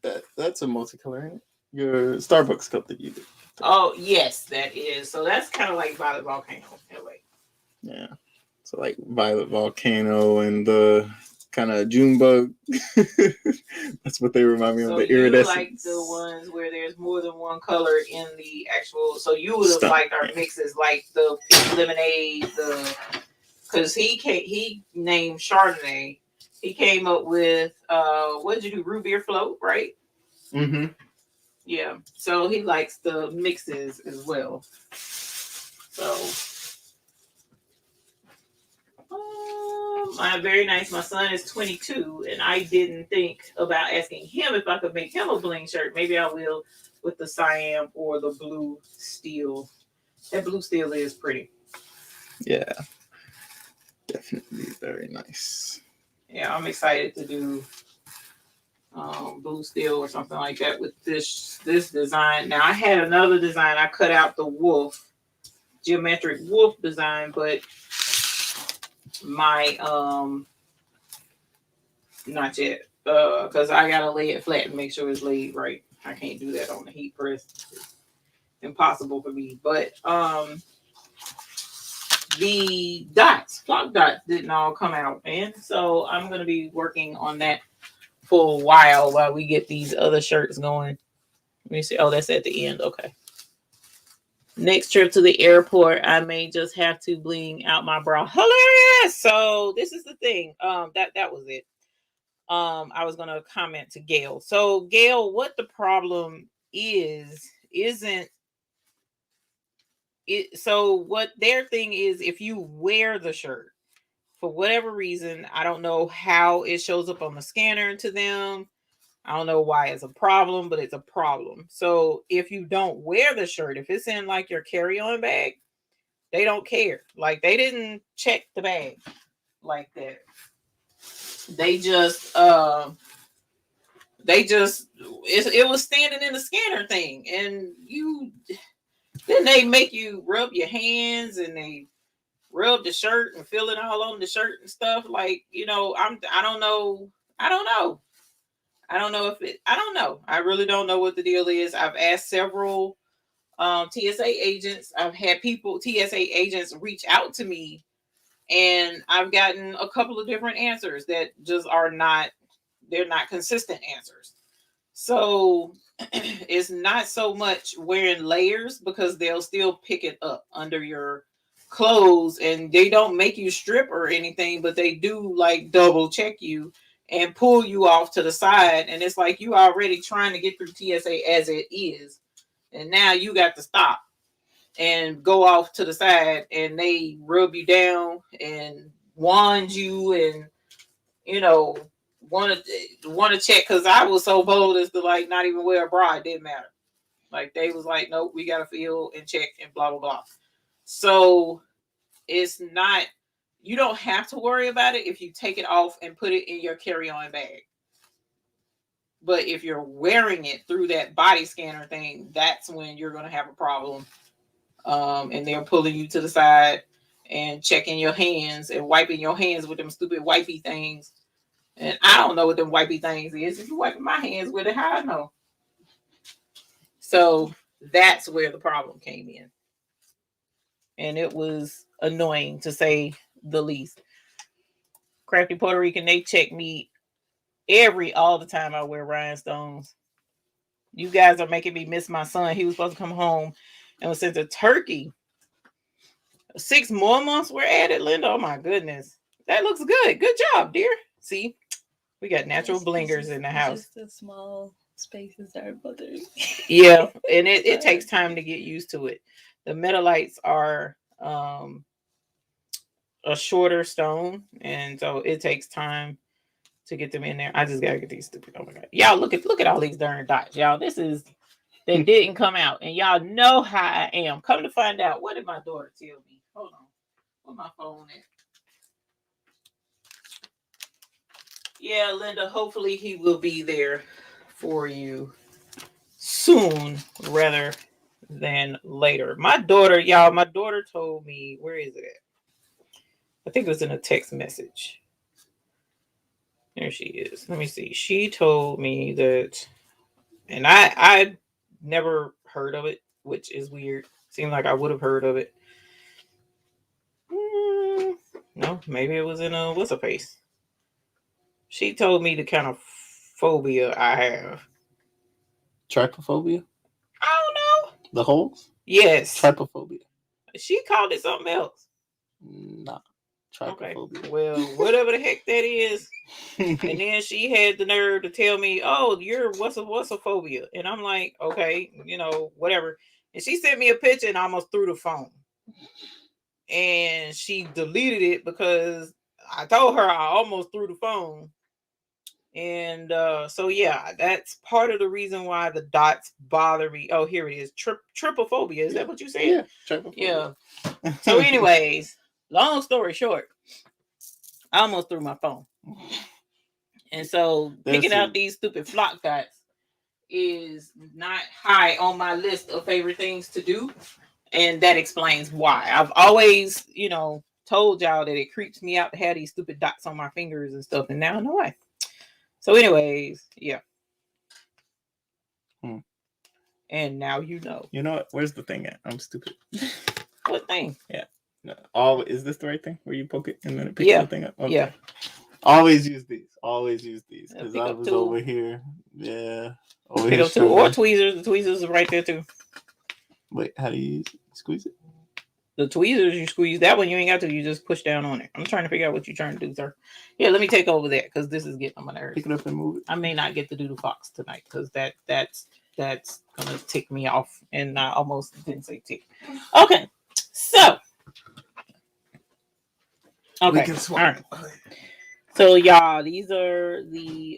that's a multicolor, ain't it? Your Starbucks cup that you did. Oh yes, that is. So that's kind of like Violet Volcano in a way. Yeah. So like Violet Volcano and the kind of June bug. That's what they remind me of. The iridescent. You like the ones where there's more than one color in the actual. So you would have liked our mixes, like the pink lemonade, because he named Chardonnay. He came up with what did you do? Root beer float, right? Mm-hmm. Yeah. So he likes the mixes as well. So. Very nice. My son is 22, and I didn't think about asking him if I could make him a bling shirt. Maybe I will with the cyan or the blue steel. That blue steel is pretty. Yeah, definitely very nice. Yeah, I'm excited to do blue steel or something like that with this design. Now I had another design. I cut out the wolf, geometric wolf design, but my not yet because I gotta lay it flat and make sure it's laid right. I can't do that on the heat press. It's impossible for me. But the flock dots didn't all come out, and so I'm gonna be working on that for a while we get these other shirts going. Let me see. Oh, that's at the end. Okay. Next trip to the airport, I may just have to bling out my bra. Hilarious! So this is the thing. That was it. I was gonna comment to Gail. So Gail, what the problem isn't it? So what their thing is, if you wear the shirt for whatever reason, I don't know how it shows up on the scanner to them. I don't know why it's a problem, but it's a problem. So if you don't wear the shirt, if it's in like your carry-on bag, they don't care. Like they didn't check the bag like that. They just it was standing in the scanner thing, and then they make you rub your hands and they rub the shirt and fill it all on the shirt and stuff. Like, I don't know. I really don't know what the deal is. I've asked several TSA agents. I've had TSA agents reach out to me, and I've gotten a couple of different answers that just they're not consistent answers. So it's not so much wearing layers, because they'll still pick it up under your clothes, and they don't make you strip or anything, but they do like double check you and pull you off to the side. And it's like you already trying to get through TSA as it is. And now you got to stop and go off to the side, and they rub you down and wand you and, want to check. Because I was so bold as to like not even wear a bra. It didn't matter. Like they was like, nope, we got to feel and check and blah, blah, blah. So it's not, you don't have to worry about it if you take it off and put it in your carry-on bag. But if you're wearing it through that body scanner thing, that's when you're going to have a problem. And they're pulling you to the side and checking your hands and wiping your hands with them stupid wipey things. And I don't know what them wipey things is. If you wiping my hands with it, how I know? So that's where the problem came in. And it was annoying, to say the least. Crafty Puerto Rican, they check me all the time I wear rhinestones. You guys are making me miss my son. He was supposed to come home and was sent to Turkey. 6 more months were added, Linda. Oh my goodness. That looks good. Good job, dear. See, we got natural blingers in the house. Just the small spaces that are bothering. Yeah, and it takes time to get used to it. The metalites are a shorter stone, and so it takes time to get them in there. I just gotta get these stupid. Oh my god, y'all look at all these darn dots, y'all. This is they didn't come out, and y'all know how I am. Come to find out, what did my daughter tell me? Hold on, where my phone at? Yeah, Linda. Hopefully he will be there for you soon, rather than later. My daughter, y'all. My daughter told me, where is it at? I think it was in a text message. There she is. Let me see. She told me that, and I never heard of it, which is weird. Seemed like I would have heard of it. No, maybe it was in a what's a face. She told me the kind of phobia I have. Trypophobia? I don't know. The holes? Yes. Trypophobia. She called it something else. Nah. Trypophobia. Okay. Well, whatever the heck that is. And then she had the nerve to tell me, "Oh, you're what's a phobia?" And I'm like, "Okay, whatever." And she sent me a picture, and I almost threw the phone. And she deleted it because I told her I almost threw the phone. And so yeah, that's part of the reason why the dots bother me. Oh, here it is. Trypophobia. Is that what you said? Yeah, trypophobia. Yeah. So anyways, long story short, I almost threw my phone. And so picking out these stupid flock dots is not high on my list of favorite things to do. And that explains why. I've always, told y'all that it creeps me out to have these stupid dots on my fingers and stuff. And now I know why. So anyways, yeah. And now you know. You know what? Where's the thing at? I'm stupid. What thing? Yeah. No, is this the right thing? Where you poke it and then it picks the thing up? Okay. Yeah. Always use these. Because I was over here. Yeah. Over here. Or tweezers. The tweezers are right there too. Wait, how do you squeeze it? The tweezers, you squeeze that one. You ain't got to. You just push down on it. I'm trying to figure out what you're trying to do, sir. Yeah, let me take over that because this is getting on my nerves. Pick it up and move it. I may not get to do the fox tonight because that's gonna tick me off, and I almost didn't say tick. Okay, so we can swap. All right. So y'all, these are the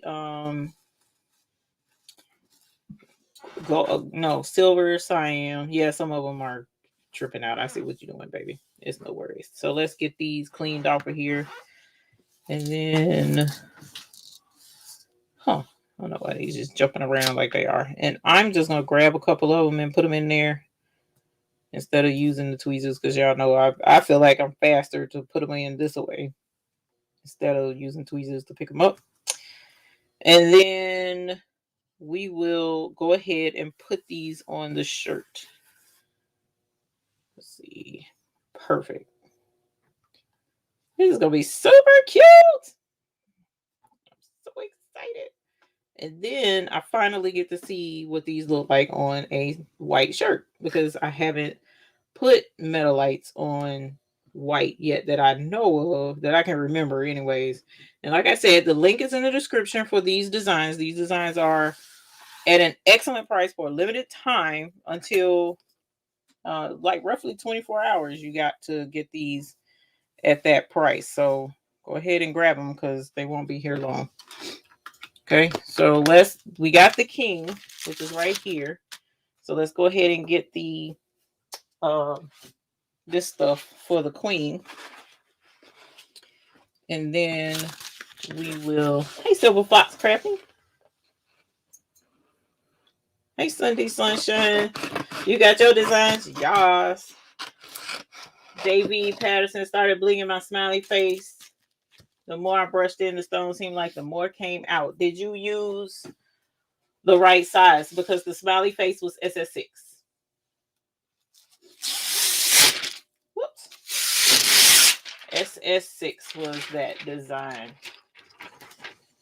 silver, cyan. Yeah, some of them are tripping out. I see what you're doing, baby. It's no worries. So let's get these cleaned off of here. And then I don't know why he's just jumping around like they are. And I'm just gonna grab a couple of them and put them in there instead of using the tweezers, because y'all know I feel like I'm faster to put them in this way instead of using tweezers to pick them up. And then we will go ahead and put these on the shirt. Let's see. Perfect. This is going to be super cute. I'm so excited. And then I finally get to see what these look like on a white shirt, because I haven't put metalites on white yet that I know of, that I can remember anyways. And like I said, the link is in the description for these designs. These designs are at an excellent price for a limited time until like roughly 24 hours. You got to get these at that price. So go ahead and grab them because they won't be here long. Okay, so we got the king, which is right here. So let's go ahead and get the this stuff for the queen. And then we will, hey, Silver Fox Crafting. Hey, Sunday Sunshine. You got your designs? Yas. JV Patterson started blinging my smiley face. The more I brushed in, the stone seemed like the more came out. Did you use the right size? Because the smiley face was SS6. Whoops. SS6 was that design.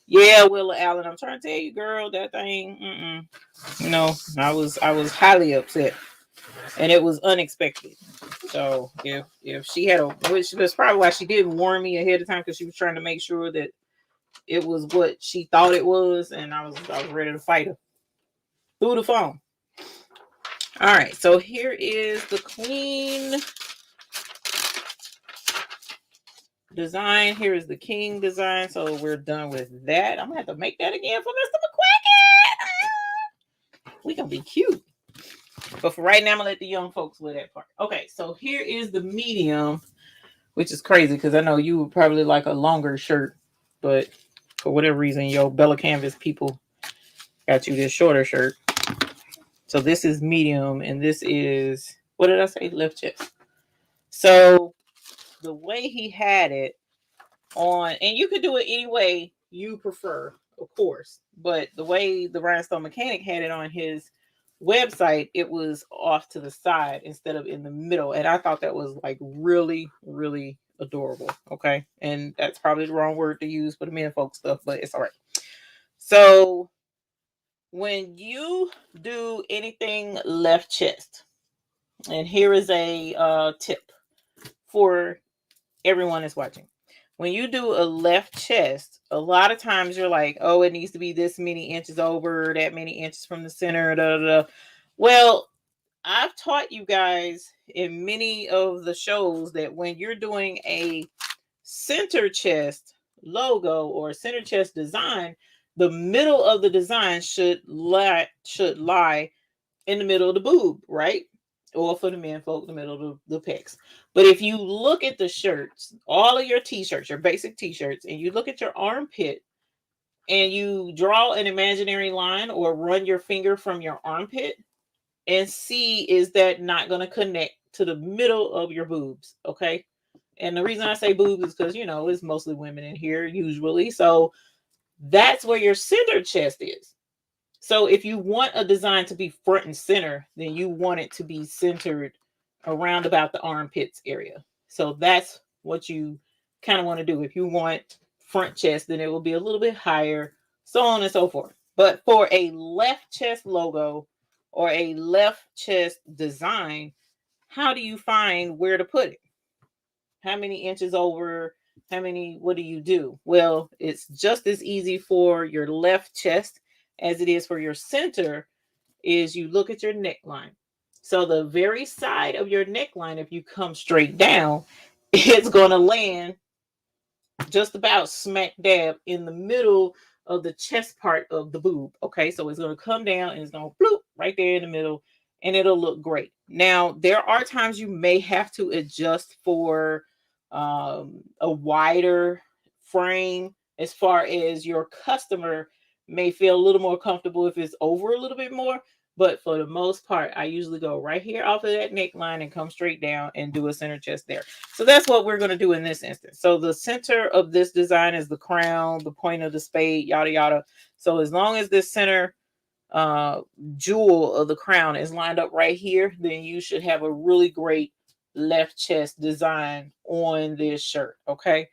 Yeah, Willa Allen. I'm trying to tell you, girl, that thing. No, I was highly upset, and it was unexpected. So if she had which that's probably why she didn't warn me ahead of time, because she was trying to make sure that it was what she thought it was, and I was ready to fight her through the phone. All right, so here is the queen design. Here is the king design. So we're done with that. I'm gonna have to make that again for Mr. McQuacken. We gonna be cute. But for right now, I'm gonna let the young folks wear that part. Okay, so here is the medium, which is crazy because I know you would probably like a longer shirt, but for whatever reason, your Bella Canvas people got you this shorter shirt. So this is medium, and this is, what did I say? Left chest. So the way he had it on, and you could do it any way you prefer, of course, but the way the Rhinestone Mechanic had it on his website, it was off to the side instead of in the middle, and I thought that was like really, really adorable. Okay, and that's probably the wrong word to use for the men folk stuff, but it's all right. So when you do anything left chest, and here is a tip for everyone that's watching. When you do a left chest, a lot of times you're like, oh, it needs to be this many inches over, that many inches from the center. Da, da, da. Well, I've taught you guys in many of the shows that when you're doing a center chest logo or center chest design, the middle of the design should lie in the middle of the boob, right? Or for the men folk, the middle of the pecs. But if you look at the shirts, all of your t-shirts, your basic t-shirts, and you look at your armpit and you draw an imaginary line or run your finger from your armpit and see, is that not going to connect to the middle of your boobs? Okay. And the reason I say boobs is because, you know, it's mostly women in here usually. So that's where your center chest is. So if you want a design to be front and center, then you want it to be centered around about the armpits area. So that's what you kind of want to do. If you want front chest, then it will be a little bit higher, so on and so forth. But for a left chest logo or a left chest design, how do you find where to put it? How many inches over? What do you do? Well, it's just as easy for your left chest as it is for your center. Is you look at your neckline. So the very side of your neckline, if you come straight down, it's going to land just about smack dab in the middle of the chest part of the boob. Okay, so it's going to come down and it's going to bloop right there in the middle, and it'll look great. Now, there are times you may have to adjust for a wider frame, as far as your customer may feel a little more comfortable if it's over a little bit more. But for the most part, I usually go right here off of that neckline and come straight down and do a center chest there. So that's what we're going to do in this instance. So the center of this design is the crown, the point of the spade, yada, yada. So as long as this center jewel of the crown is lined up right here, then you should have a really great left chest design on this shirt. Okay.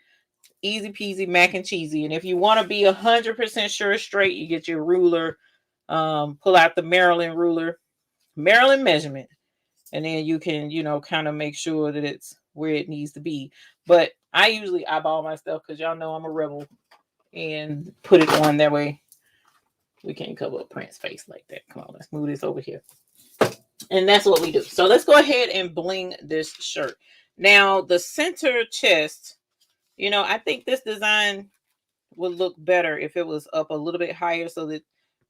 Easy peasy, mac and cheesy. And if you want to be 100% sure straight, you get your ruler, pull out the Maryland ruler, Maryland measurement, and then you can, you know, kind of make sure that it's where it needs to be. But I usually eyeball my stuff because y'all know I'm a rebel, and put it on that way. We can't cover up Prince's face like that. Come on, let's move this over here. And that's what we do. So let's go ahead and bling this shirt. Now, the center chest, you know, I think this design would look better if it was up a little bit higher so that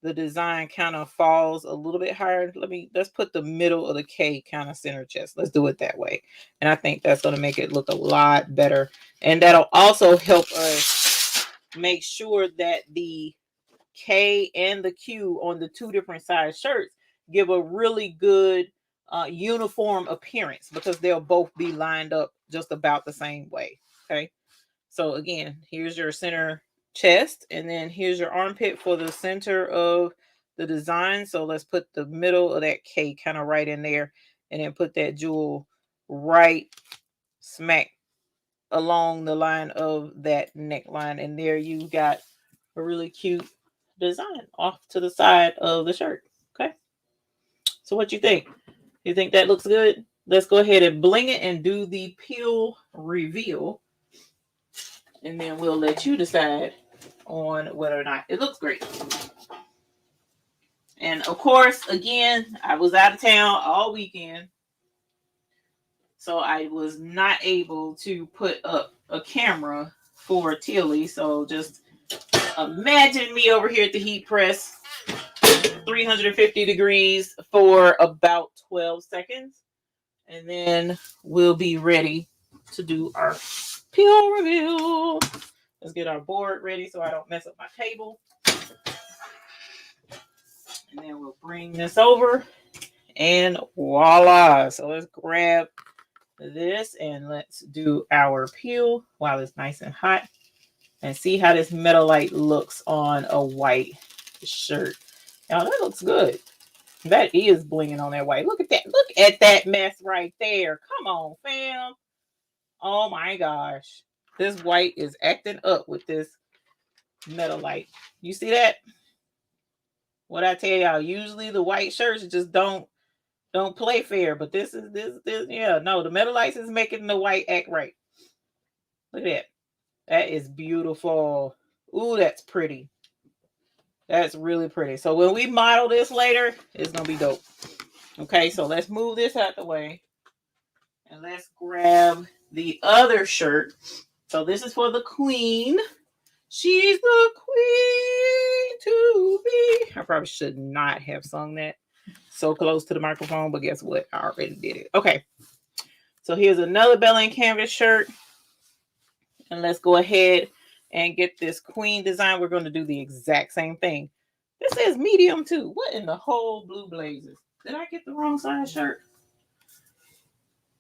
the design kind of falls a little bit higher. Let's put the middle of the K kind of center chest. Let's do it that way. And I think that's going to make it look a lot better. And that'll also help us make sure that the K and the Q on the two different size shirts give a really good uniform appearance, because they'll both be lined up just about the same way. Okay. So again, here's your center chest, and then here's your armpit for the center of the design. So let's put the middle of that K kind of right in there, and then put that jewel right smack along the line of that neckline. And there you got a really cute design off to the side of the shirt. Okay. So what you think? You think that looks good? Let's go ahead and bling it and do the peel reveal. And then we'll let you decide on whether or not it looks great. And of course, again, I was out of town all weekend, so I was not able to put up a camera for Tilly. So just imagine me over here at the heat press, 350 degrees for about 12 seconds. And then we'll be ready to do our peel reveal. Let's get our board ready so I don't mess up my table. And then we'll bring this over, and voila. So let's grab this and let's do our peel while it's nice and hot, and see how this metalite looks on a white shirt. Now that looks good. That is blinging on that white. Look at that. Look at that mess right there. Come on, fam. Oh my gosh. This white is acting up with this metalite. You see that? What I tell y'all, usually the white shirts just don't play fair, but this yeah, no, the metalite is making the white act right. Look at that. That is beautiful. Ooh, that's pretty. That's really pretty. So when we model this later, it's gonna be dope. Okay, so let's move this out the way, and let's grab the other shirt. So this is for the queen. She's the queen to be. I probably should not have sung that so close to the microphone, but guess what? I already did it. Okay. So here's another Bling canvas shirt. And let's go ahead and get this queen design. We're going to do the exact same thing. This says medium too. What in the whole blue blazes? Did I get the wrong size shirt?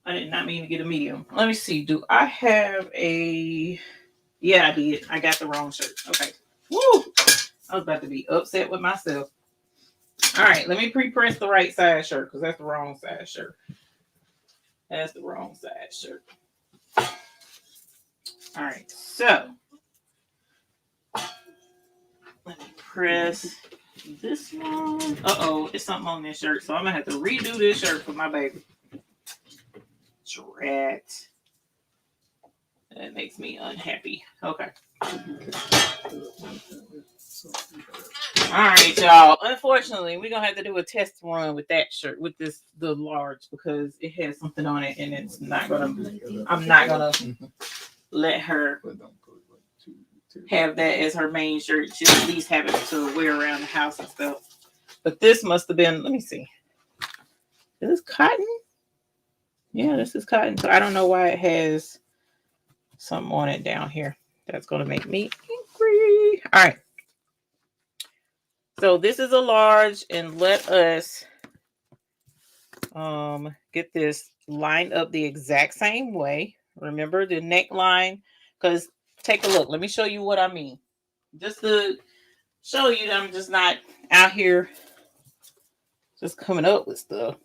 I did not mean to get a medium. Let me see. Do I have a... Yeah, I did. I got the wrong shirt. Okay. Woo! I was about to be upset with myself. All right. Let me pre-press the right size shirt, because that's the wrong size shirt. That's the wrong size shirt. All right. So, let me press this one. Uh-oh. It's something on this shirt, so I'm going to have to redo this shirt for my baby. Drat. That makes me unhappy. Okay. All right, y'all. Unfortunately, we're gonna have to do a test run with that shirt, with the large, because it has something on it, and it's not gonna. I'm not gonna let her have that as her main shirt. She'll at least have it to wear around the house and stuff. But this must have been. Let me see. Is this cotton? Yeah, this is cotton. So I don't know why it has something on it down here. That's going to make me angry. All right. So this is a large, and let us get this lined up the exact same way. Remember the neckline, because take a look. Let me show you what I mean. Just to show you that I'm just not out here just coming up with stuff,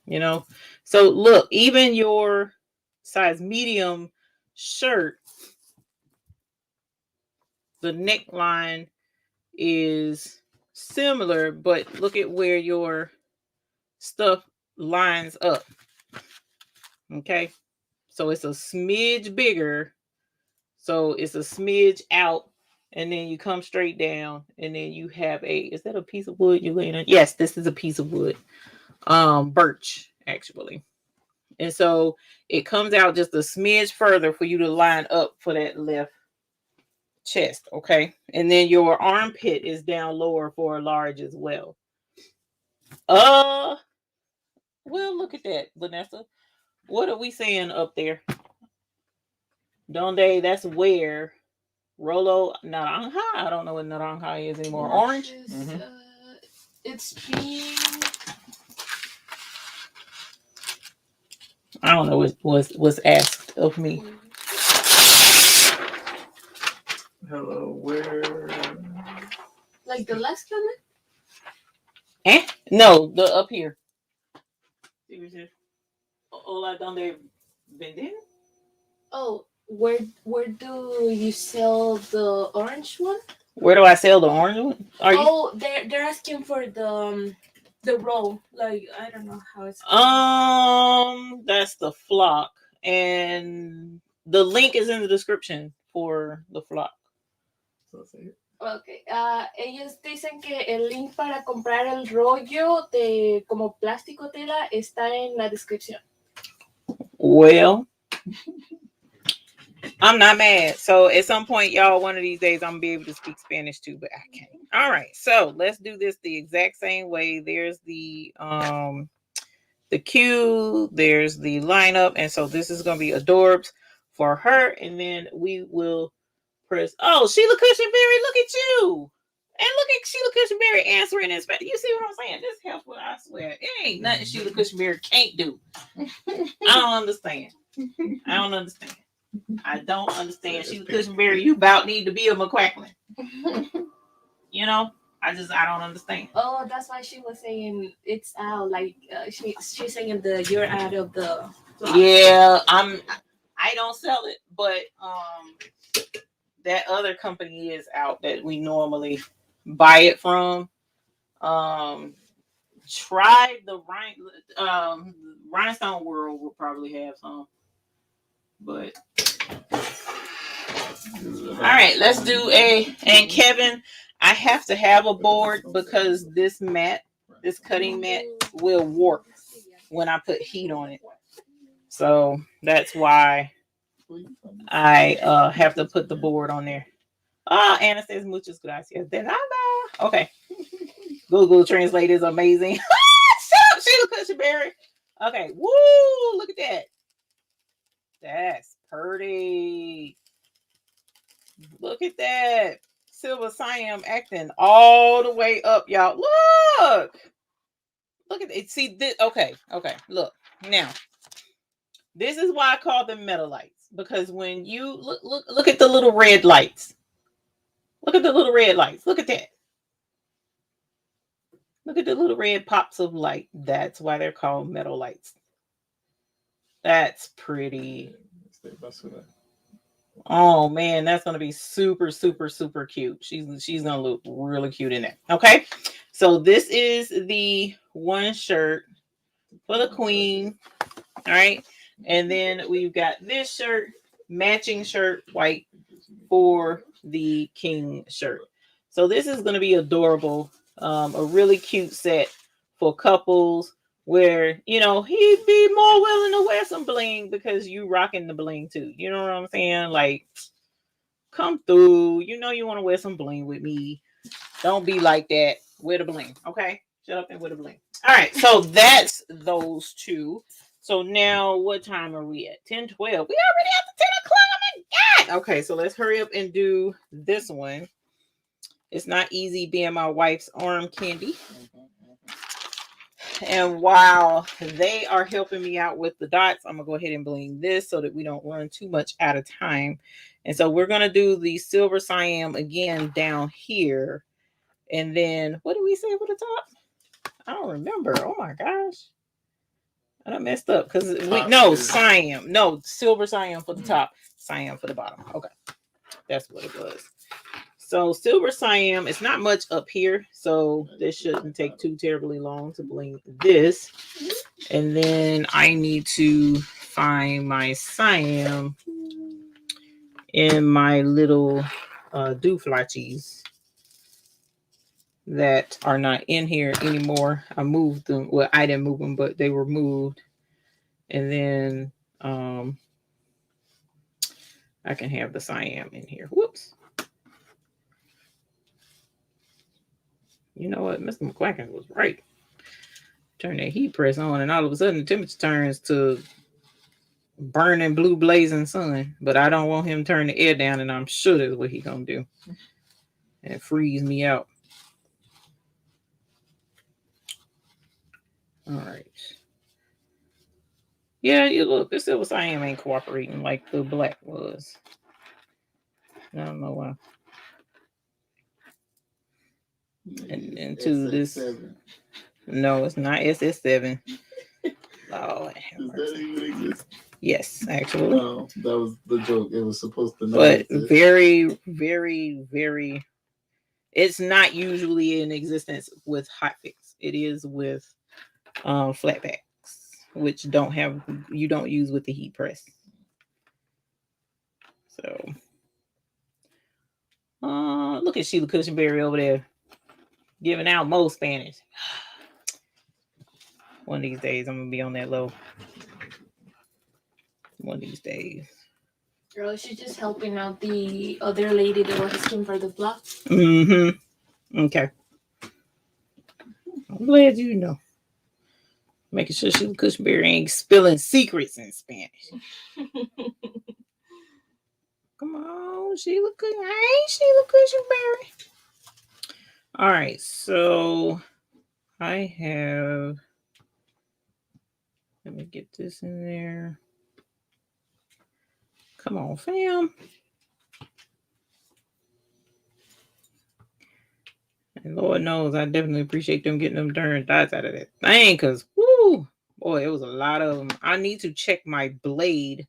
you know. So look, even your size medium shirt, the neckline is similar, but look at where your stuff lines up. Okay, so it's a smidge bigger, so it's a smidge out, and then you come straight down, and then you have is that a piece of wood you're laying on? Yes, this is a piece of wood, birch actually. And so it comes out just a smidge further for you to line up for that left chest. Okay. And then your armpit is down lower for a large as well. Well, look at that, Vanessa. What are we saying up there? Donde, that's where. Rolo Naranja. I don't know what Naranja is anymore. Orange? It's pink. I don't know what was asked of me. Hello, where? Like the last comment? No, the up here. Hola, donde venden? Oh, where do you sell the orange one? Where do I sell the orange one? They're asking for the roll. Like, I don't know how it's that's the flock, and the link is in the description for the flock. Okay. Ellos dicen que el link para comprar el rollo de como plástico tela está en la descripción. Well, I'm not mad. So at some point, y'all, one of these days, I'm gonna be able to speak Spanish too, but I can't. All right, so let's do this the exact same way. There's the queue, there's the lineup, and so this is gonna be adorbs for her, and then we will press. Oh, Sheila Cushionberry, look at you, and look at Sheila Cushionberry answering this. You see what I'm saying? This helpful, I swear. It ain't nothing Sheila Cushionberry can't do. I don't understand. I don't understand. Sheila Cushionberry, you about need to be a McQuacklin. You know, I don't understand. Oh, that's why she was saying it's out. Like she's saying you're out of the. Yeah, I don't sell it, but that other company is out that we normally buy it from. Try the Rhinestone World will probably have some, but. All right, let's do and Kevin, I have to have a board because this cutting mat will warp when I put heat on it. So that's why I have to put the board on there. Anna says muchas gracias. De nada. Okay. Google Translate is amazing. Shut up, Sheila Cushionberry. Okay. Woo! Look at that. That's pretty. Look at that. Silver Siam acting all the way up, y'all. Look at it. See this. Okay. Look. Now, this is why I call them metal lights. Because when you look at the little red lights. Look at the little red lights. Look at that. Look at the little red pops of light. That's why they're called metal lights. That's pretty. Oh man, that's gonna be super, super, super cute. She's gonna look really cute in that. Okay, so this is the one shirt for the queen. All right, and then we've got this shirt, matching shirt, white for the king shirt. So this is gonna be adorable. A really cute set for couples where he'd be more willing to wear some bling because you rocking the bling too. You know what I'm saying? Like, come through. You want to wear some bling with me. Don't be like that. Wear the bling, okay? Shut up and wear the bling. All right, so that's those two. So now, what time are we at? 10:12. We already at the 10 o'clock. Oh my God. Okay, so let's hurry up and do this one. It's not easy being my wife's arm candy. And while they are helping me out with the dots, I'm going to go ahead and bling this so that we don't run too much out of time. And so we're going to do the silver Siam again down here. And then, what did we say for the top? I don't remember. Oh my gosh. I done messed up because Siam. No, silver Siam for the top, Siam for the bottom. Okay. That's what it was. So silver Siam, it's not much up here, so this shouldn't take too terribly long to bling this. And then I need to find my Siam in my little dooflachies that are not in here anymore. I moved them. Well, I didn't move them, but they were moved. And then I can have the Siam in here. Whoops. You know what? Mr. McQuacken was right. Turn that heat press on, and all of a sudden the temperature turns to burning blue blazing sun. But I don't want him to turn the air down, and I'm sure that's what he's gonna do. And freeze me out. All right. Yeah, you look, this silver cyan ain't cooperating like the black was. I don't know why. And into this. No, it's not SS7. Oh, does that even exist? Yes, actually. Oh, that was the joke. It was supposed to. But very, very, very. It's not usually in existence with hotfix. It is with flatbacks, which you don't use with the heat press. So, look at Sheila Cushionberry over there giving out more Spanish. One of these days, I'm gonna be on that low. One of these days. Girl, she's just helping out the other lady that was asking for the block. Mm-hmm. Okay. I'm glad you know. Making sure Sheila Cushionberry ain't spilling secrets in Spanish. Come on, Sheila Cushionberry. Hey, Sheila Cushionberry. All right, so I have. Let me get this in there. Come on, fam. And Lord knows, I definitely appreciate them getting them darn dots out of that thing, because, whoo, boy, it was a lot of them. I need to check my blade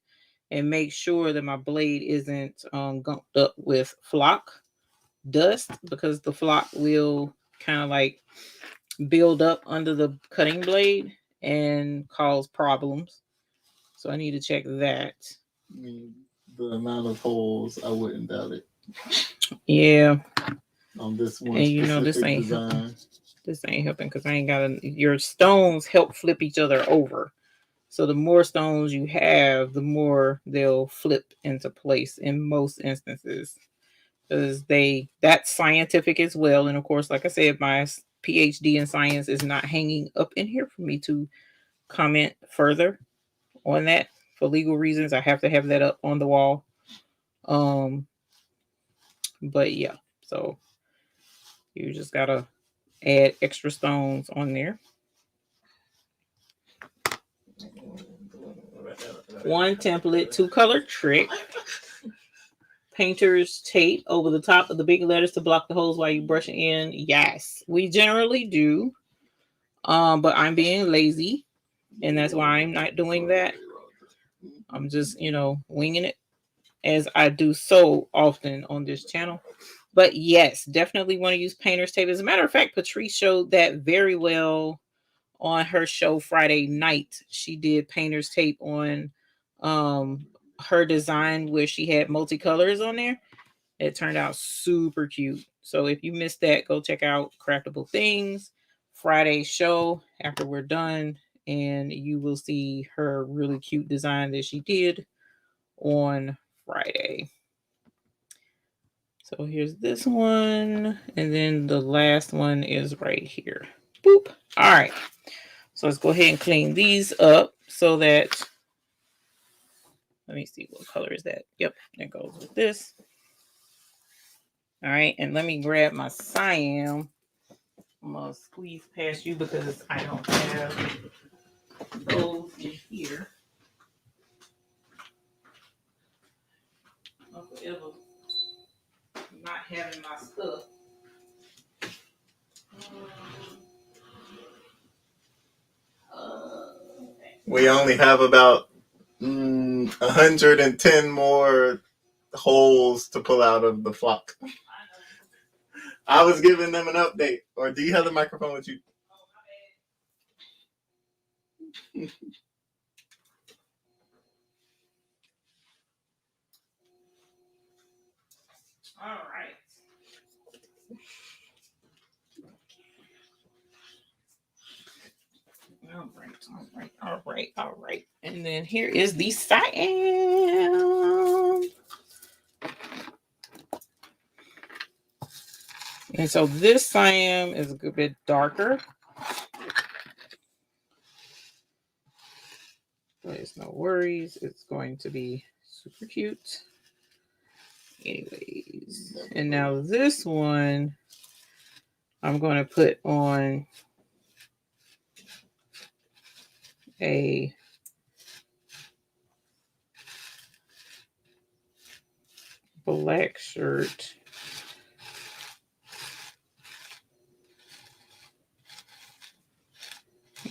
and make sure that my blade isn't gunked up with flock dust, because the flock will kind of like build up under the cutting blade and cause problems. So I need to check that. I mean, the amount of holes, I wouldn't doubt it. Yeah. On this one, and you know this ain't design. helping. This ain't helping because I ain't got your stones help flip each other over. So the more stones you have, the more they'll flip into place in most instances. Because that's scientific as well. And of course, like I said, my PhD in science is not hanging up in here for me to comment further on that. For legal reasons, I have to have that up on the wall. But yeah, so you just gotta add extra stones on there. One template, 2-color trick. Painter's tape over the top of the big letters to block the holes while you brush it in. Yes, we generally do. But I'm being lazy, and that's why I'm not doing that. I'm just, winging it, as I do so often on this channel. But yes, definitely want to use painter's tape. As a matter of fact, Patrice showed that very well on her show Friday night. She did painter's tape on her design where she had multicolors on there. It turned out super cute. So if you missed that, go check out Craftable Things Friday show after we're done, and you will see her really cute design that she did on Friday. So here's this one, and then the last one is right here. Boop. All right. So let's go ahead and clean these up so that, let me see, what color is that? Yep, that goes with this. All right, and let me grab my cyan. I'm going to squeeze past you because I don't have those in here. I'm forever not having my stuff. We only have about 110 more holes to pull out of the flock. I was giving them an update. Or do you have the microphone with you? All right. All right. And then here is the cyan. And so this cyan is a good bit darker. There's no worries. It's going to be super cute. Anyways, and now this one I'm going to put on a black shirt.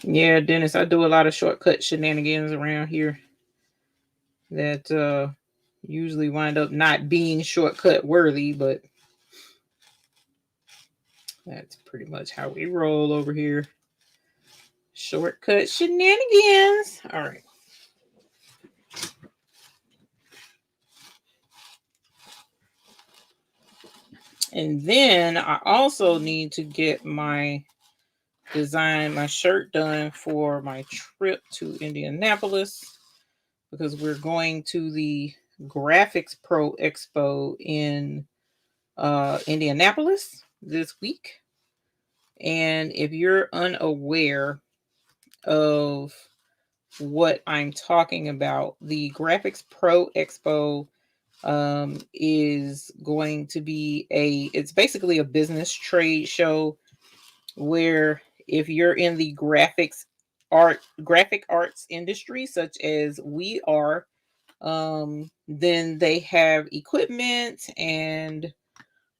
Yeah, Dennis, I do a lot of shortcut shenanigans around here that usually wind up not being shortcut worthy, but that's pretty much how we roll over here. Shortcut shenanigans. All right. And then I also need to get my shirt done for my trip to Indianapolis, because we're going to the Graphics Pro Expo in Indianapolis this week. And if you're unaware of what I'm talking about, the Graphics Pro Expo is going to be it's basically a business trade show where if you're in the graphic arts industry, such as we are, then they have equipment and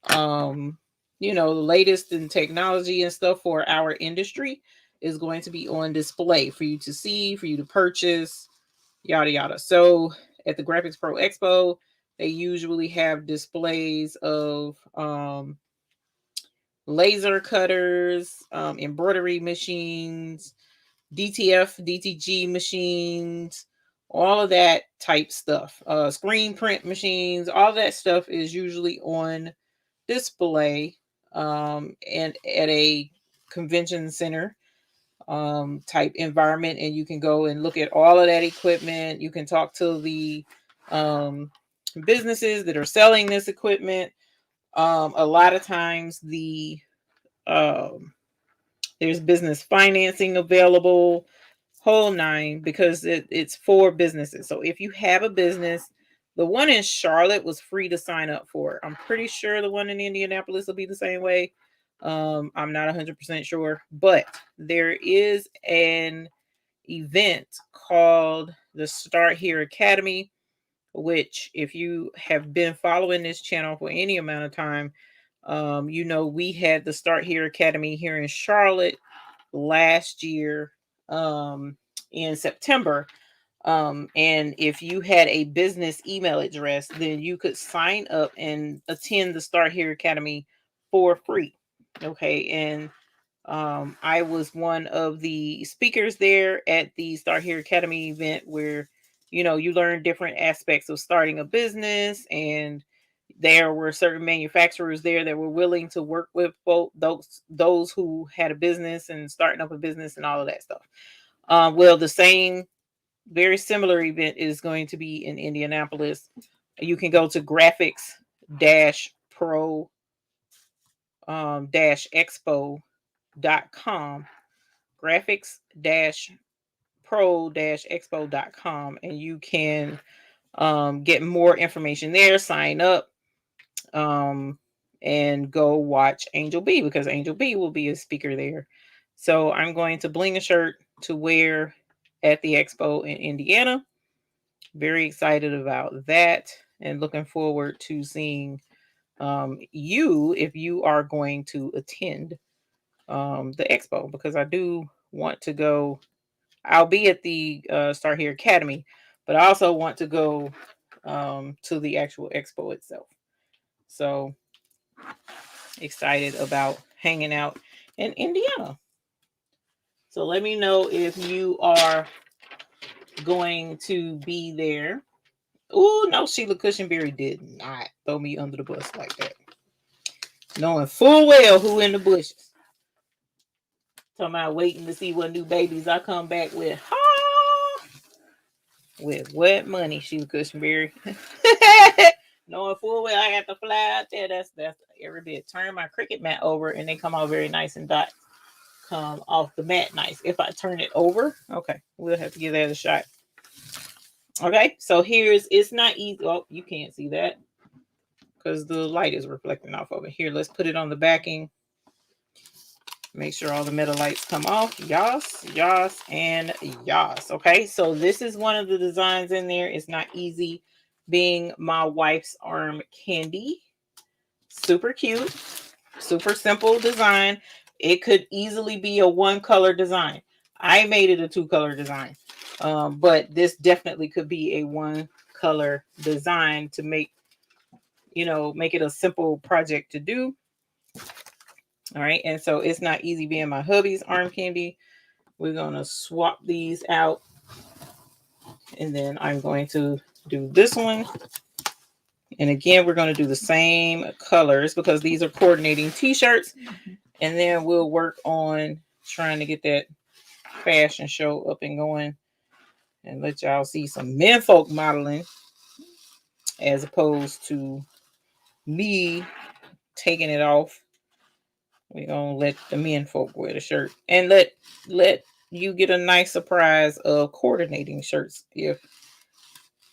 the latest in technology and stuff for our industry is going to be on display for you to see, for you to purchase, yada yada. So at the Graphics Pro Expo, they usually have displays of laser cutters, embroidery machines, DTG machines, all of that type stuff, screen print machines, all that stuff is usually on display and at a convention center type environment, and you can go and look at all of that equipment. You can talk to the businesses that are selling this equipment. A lot of times there's business financing available, whole nine, because it's for businesses. So if you have a business, the one in Charlotte was free to sign up for. I'm pretty sure the one in Indianapolis will be the same way. I'm not 100% sure, but there is an event called the Start Here Academy, which if you have been following this channel for any amount of time, we had the Start Here Academy here in Charlotte last year in September. And if you had a business email address, then you could sign up and attend the Start Here Academy for free. Okay. And I was one of the speakers there at the Start Here Academy event where, you learn different aspects of starting a business, and there were certain manufacturers there that were willing to work with both those who had a business and starting up a business and all of that stuff. Well, the same, very similar event is going to be in Indianapolis. You can go to graphics-pro-expo.com, graphics-pro-expo.com, and you can get more information there, sign up, and go watch Angel B, because Angel B will be a speaker there. So I'm going to bling a shirt to wear at the expo in Indiana. Very excited about that, and looking forward to seeing you if you are going to attend the expo, because I do want to go. I'll be at the Start Here Academy, but I also want to go to the actual expo itself. So excited about hanging out in Indiana. So let me know if you are going to be there. Oh, no, Sheila Cushionberry did not throw me under the bus like that. Knowing full well who in the bushes. Talking about waiting to see what new babies I come back with. With what money, Sheila Cushionberry? Knowing full well I got to fly out there. That's every bit. Turn my Cricut mat over and they come out very nice and dots come off the mat nice. If I turn it over, okay, we'll have to give that a shot. Okay, so it's not easy. Oh, you can't see that because the light is reflecting off of it. Here, let's put it on the backing. Make sure all the metal lights come off. Yas, yas, and yas. Okay, so this is one of the designs in there. It's not easy, being my wife's arm candy. Super cute, super simple design. It could easily be a one color design. I made it a 2-color design, but this definitely could be a 1-color design to make it a simple project to do. All right, and so it's not easy being my hubby's arm candy. We're gonna swap these out, and then I'm going to do this one. And again, we're going to do the same colors because these are coordinating t-shirts. And then we'll work on trying to get that fashion show up and going and let y'all see some menfolk modeling as opposed to me taking it off. We're going to let the menfolk wear the shirt and let you get a nice surprise of coordinating shirts if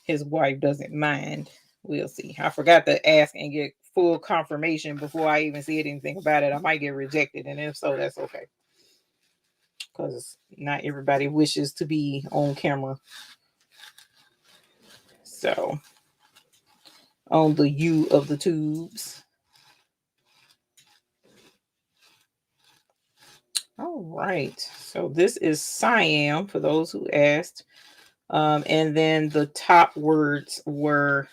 his wife doesn't mind. We'll see. I forgot to ask and get full confirmation before I even said anything about it. I might get rejected, and if so, that's okay. Because not everybody wishes to be on camera. So, on the U of the tubes. All right. So this is Siam for those who asked. And then the top words were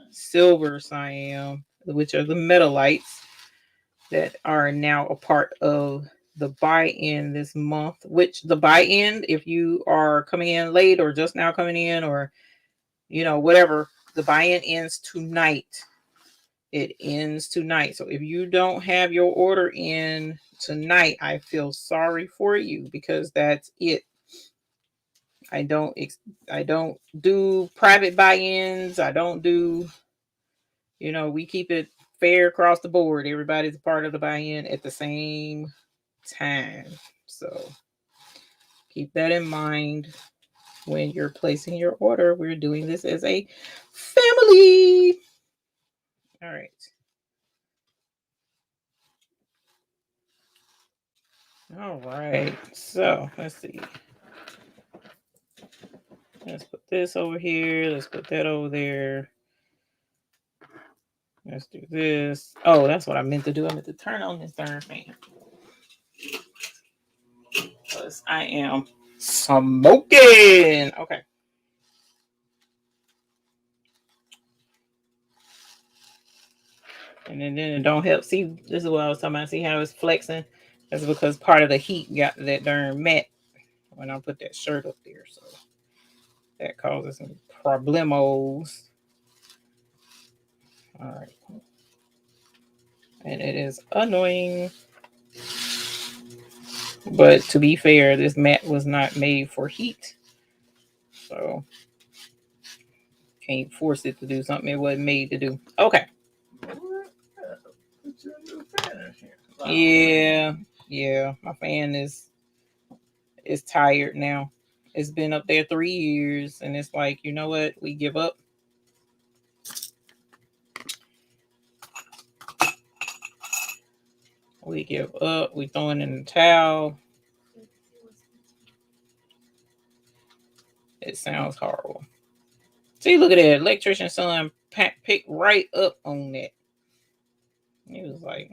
silver Siam, which are the metalites that are now a part of the buy-in this month. Which the buy-in, if you are coming in late or just now coming in or whatever, the buy-in ends tonight. It ends tonight. So if you don't have your order in tonight, I feel sorry for you because that's it. I don't do private buy-ins. I don't do, we keep it fair across the board. Everybody's a part of the buy-in at the same time. So keep that in mind when you're placing your order. We're doing this as a family. All right. All right. So let's see. Let's put this over here. Let's put that over there. Let's do this. Oh, that's what I meant to do. I meant to turn on this darn fan. Because I am smoking. Okay. And then it don't help. See, this is what I was talking about. See how it's flexing? That's because part of the heat got that darn mat when I put that shirt up there. So that causes some problemos. All right. And it is annoying. But to be fair, this mat was not made for heat. So can't force it to do something it wasn't made to do. Okay. Yeah. My fan is tired now. It's been up there 3 years, and it's like, you know what? We give up. We give up. We throwing in the towel. It sounds horrible. See, look at that. Electrician son picked right up on that. He was like,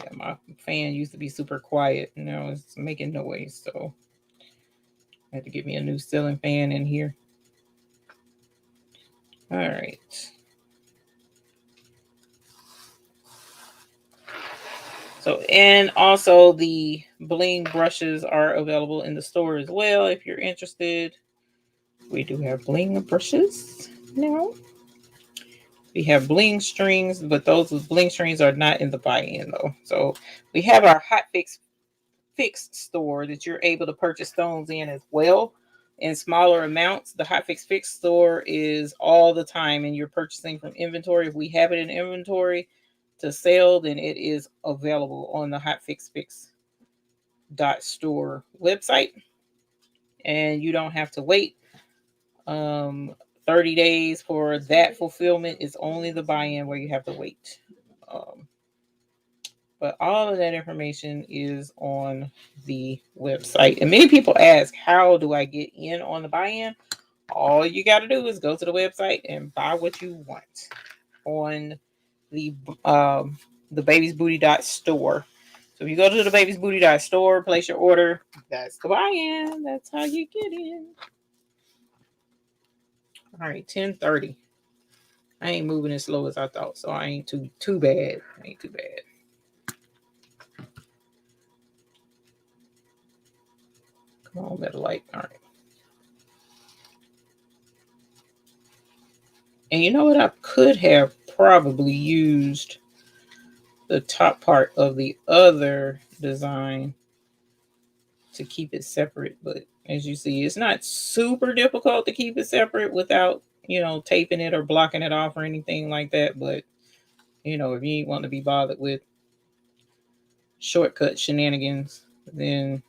Yeah, my fan used to be super quiet. Now it's making noise. So I had to get me a new ceiling fan in here. All right. So, and also the Bling brushes are available in the store as well. If you're interested, we do have Bling brushes now. We have Bling strings, but those Bling strings are not in the buy-in though. So we have our Hot Fix store that you're able to purchase stones in as well. in smaller amounts. The Hot Fix Fix store is all the time, and you're purchasing from inventory. If we have it in inventory to sell, then it is available on the Hot Fix Fix .store website, and you don't have to wait 30 days for that fulfillment. Is only the buy-in where you have to wait. But all of that information is on the website. And many people ask, how do I get in on the buy-in? All you got to do is go to the website and buy what you want on the Baby's Booty store. So if you go to the Baby's Booty store, place your order. That's the buy-in. That's how you get in. All right, 10:30. I ain't moving as slow as I thought, so I ain't too bad. I ain't too bad. Come on, better light. All right. And you know what? I could have probably used the top part of the other design to keep it separate. But as you see, it's not super difficult to keep it separate without, taping it or blocking it off or anything like that. But, if you ain't want to be bothered with shortcut shenanigans, then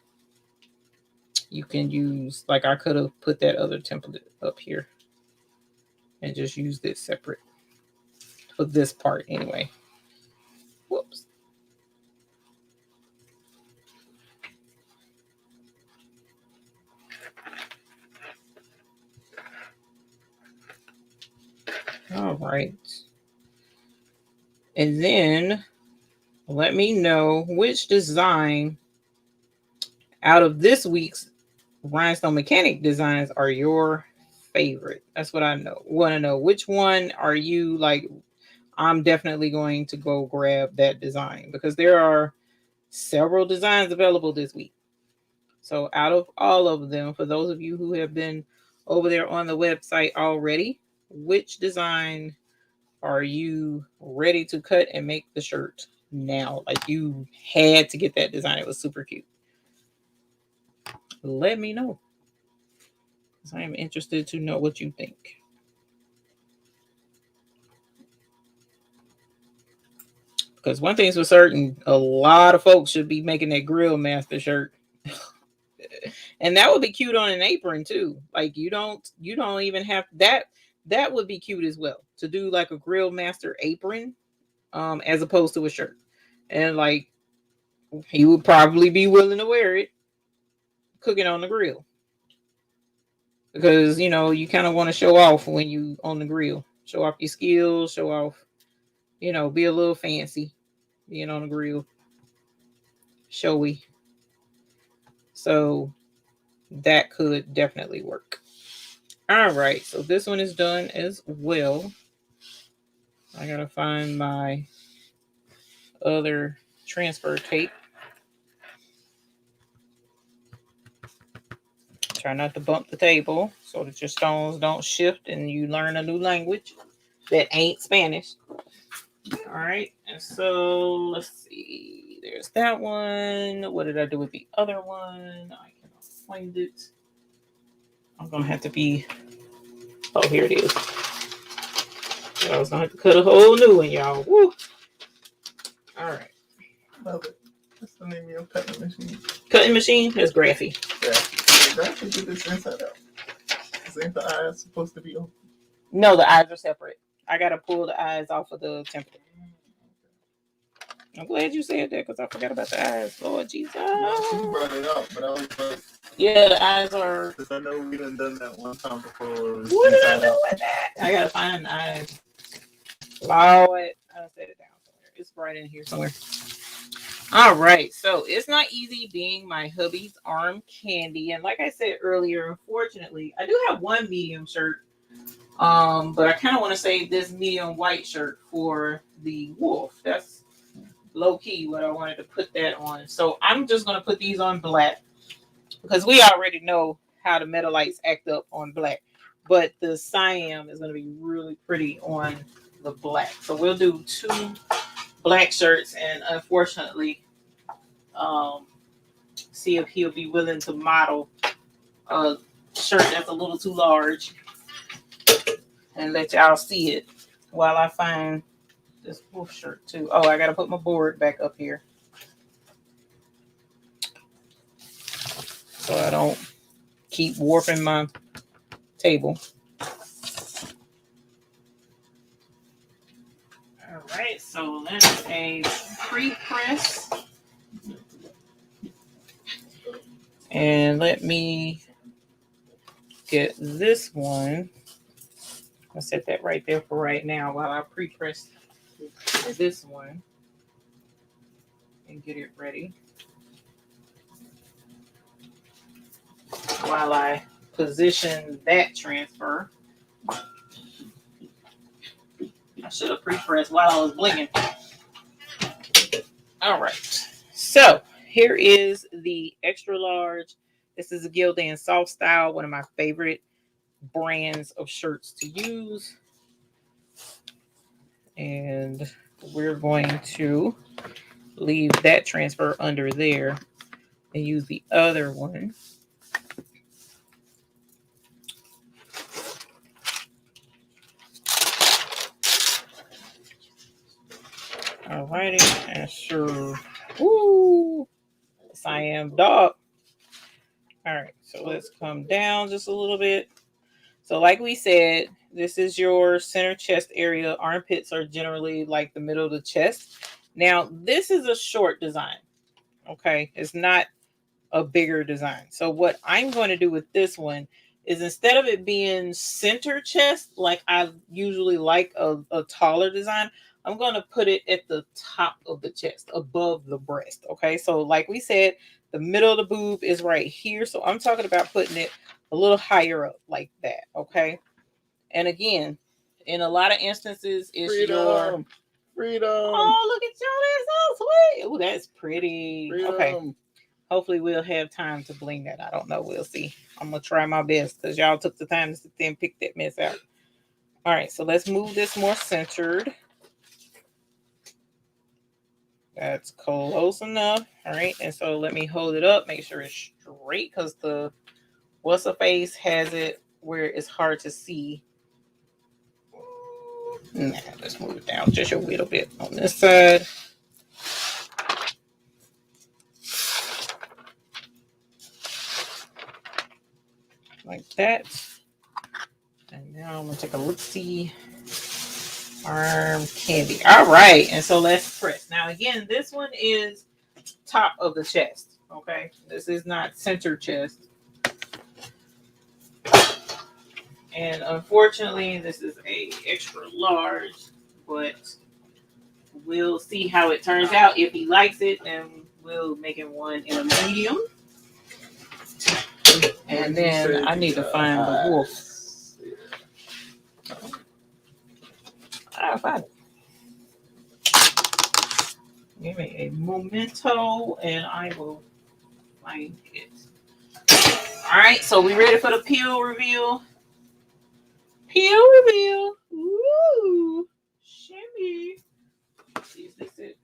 you can use, like I could have put that other template up here and just use this separate for this part anyway. Whoops. All right. And then let me know which design out of this week's Rhinestone Mechanic designs are your favorite. That's what I want to know. Which one are you like? I'm definitely going to go grab that design because there are several designs available this week. So out of all of them, for those of you who have been over there on the website already, which design are you ready to cut and make the shirt now? Like you had to get that design. It was super cute. Let me know, because I am interested to know what you think. Because one thing's for certain, a lot of folks should be making that Grill Master shirt. And that would be cute on an apron too. Like you don't even have that. That would be cute as well to do like a Grill Master apron, as opposed to a shirt. And like he would probably be willing to wear it cooking on the grill. Because you kind of want to show off when you on the grill. Show off your skills, show off, be a little fancy being on the grill. Showy. So that could definitely work. All right, so this one is done as well. I gotta find my other transfer tape. Try not to bump the table so that your stones don't shift and you learn a new language that ain't Spanish. All right, and so let's see. There's that one. What did I do with the other one? I cannot find it. I'm gonna have to be. Oh, here it is. I was gonna have to cut a whole new one, y'all. Woo! All right. Love it. What's the name of your cutting machine? Cutting machine? That's Graphy. Graphy do this inside out. Ain't the eyes supposed to be open? No, the eyes are separate. I gotta pull the eyes off of the template. I'm glad you said that because I forgot about the eyes. Lord Jesus. You brought it up, but I was like, yeah, the eyes are. Because I know we done that one time before. What did I do with that? I gotta find the eyes. Lord, I'll set it down somewhere. It's right in here somewhere. All right, so it's not easy being my hubby's arm candy, and like I said earlier, unfortunately, I do have one medium shirt, but I kind of want to save this medium white shirt for the wolf. That's low key what I wanted to put that on. So I'm just gonna put these on black because we already know how the metalites act up on black, but the cyan is gonna be really pretty on the black. So we'll do 2 black shirts, and unfortunately, see if he'll be willing to model shirt that's a little too large and let y'all see it while I find this wolf shirt too. Oh, I gotta put my board back up here so I don't keep warping my table. All right, so that's a pre-press. And let me get this one. I'll set that right there for right now while I pre-press this one and get it ready. While I position that transfer. I should have pre-pressed while I was blinging. All right. So here is the extra large. This is a Gildan Soft Style, one of my favorite brands of shirts to use. And we're going to leave that transfer under there and use the other one. Alrighty, and sure. Woo! Yes, I am dog. Alright, so let's come down just a little bit. So like we said, this is your center chest area. Armpits are generally like the middle of the chest. Now, this is a short design. Okay, it's not a bigger design. So what I'm going to do with this one is instead of it being center chest, like I usually like a taller design, I'm going to put it at the top of the chest, above the breast. Okay, so like we said, the middle of the boob is right here. So I'm talking about putting it a little higher up like that. Okay, and again, in a lot of instances, it's your freedom. Oh, look at you! That's so sweet. Oh, that's pretty. Freedom. Okay. Hopefully we'll have time to bling that. I don't know. We'll see. I'm going to try my best because y'all took the time to sit there and pick that mess out. All right. So let's move this more centered. That's close enough. All right. And so let me hold it up. Make sure it's straight because the what's-a-face has it where it's hard to see. Nah, let's move it down just a little bit on this side. Like that. And now I'm going to take a look-see. Arm candy. All right. And so let's press. Now, again, this one is top of the chest. Okay. This is not center chest. And unfortunately, this is a extra large, but we'll see how it turns out. If he likes it, then we'll make him one in a medium. And then I need to find the wolf. I'll find it. Give me a memento and I will find it. All right, so we ready for the peel reveal? Peel reveal. Woo! Shimmy. Is this it?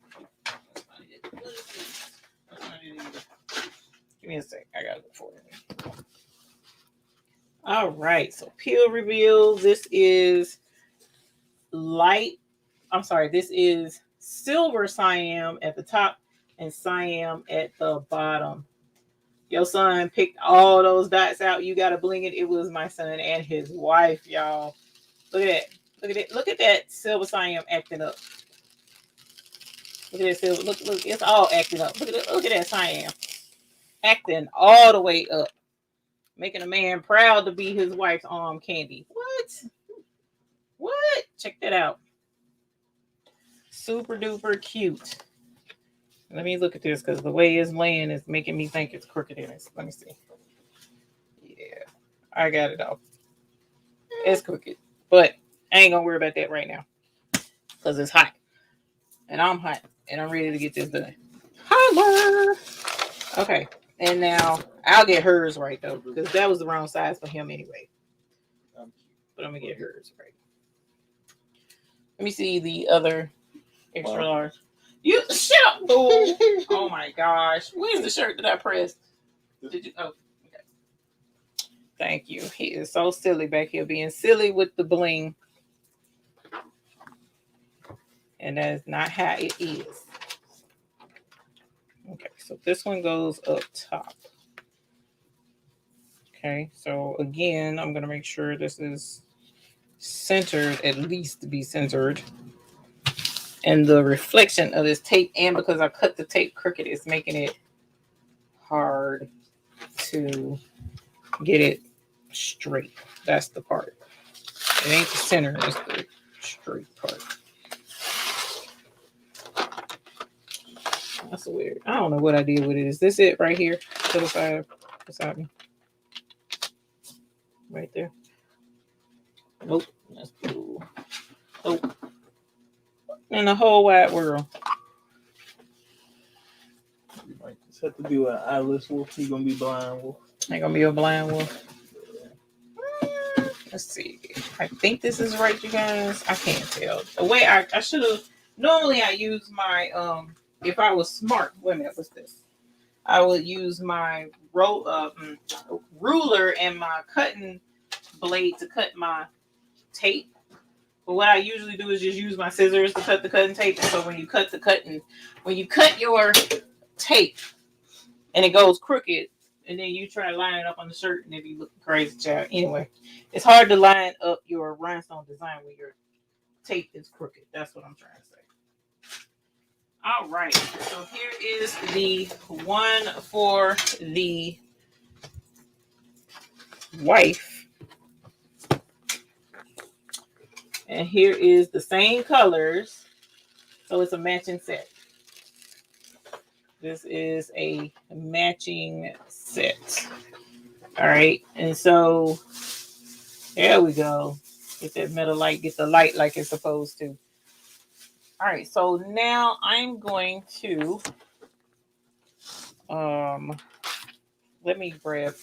That's not it. What is this? That's not it either. Give me a sec. I gotta look for it. All right, so peel reveal. This is this is silver Siam at the top and Siam at the bottom. Your son picked all those dots out. You got to bling it. It was my son and his wife, y'all. Look at that. Look at it. Look at that silver Siam acting up. Look at that silver. Look, it's all acting up. Look at it. Look at that Siam. Acting all the way up. Making a man proud to be his wife's arm candy. What? Check that out. Super duper cute. Let me look at this because the way it's laying is making me think it's crooked in it. Let me see. Yeah, I got it off. It's crooked, but I ain't gonna worry about that right now because it's hot, and I'm hot, and I'm ready to get this done. Holler. Okay, and now I'll get hers right though because that was the wrong size for him anyway. But I'm gonna get hers right. Let me see the other extra large. You shut up, fool. Oh my gosh. Where's the shirt that I pressed? Did you? Oh, okay. Thank you. He is so silly back here being silly with the bling. And that is not how it is. Okay, so this one goes up top. Okay, so again, I'm going to make sure this is centered, at least to be centered. And the reflection of this tape, and because I cut the tape crooked, is making it hard to get it straight. That's the part. It ain't the center, it's the straight part. That's weird. I don't know what I did with it. Is this it right here to the side beside me? Right there. Nope. That's cool. Nope. In the whole wide world. You might just have to do an eyeless wolf. He's gonna be blind wolf. Ain't gonna be a blind wolf. Let's see. I think this is right, you guys. I can't tell. The way I should have. Normally, I use my if I was smart. Wait a minute. What's this? I would use my ruler and my cutting blade to cut my tape. But what I usually do is just use my scissors to cut the cutting tape. And so when you cut your tape and it goes crooked, and then you try to line it up on the shirt, and if you look crazy, child. Anyway, it's hard to line up your rhinestone design when your tape is crooked. That's what I'm trying to say. All right, so here is the one for the wife. And here is the same colors. So it's a matching set. This is a matching set. All right. And so there we go. Get that metal light, get the light like it's supposed to. All right. So now I'm going to let me grab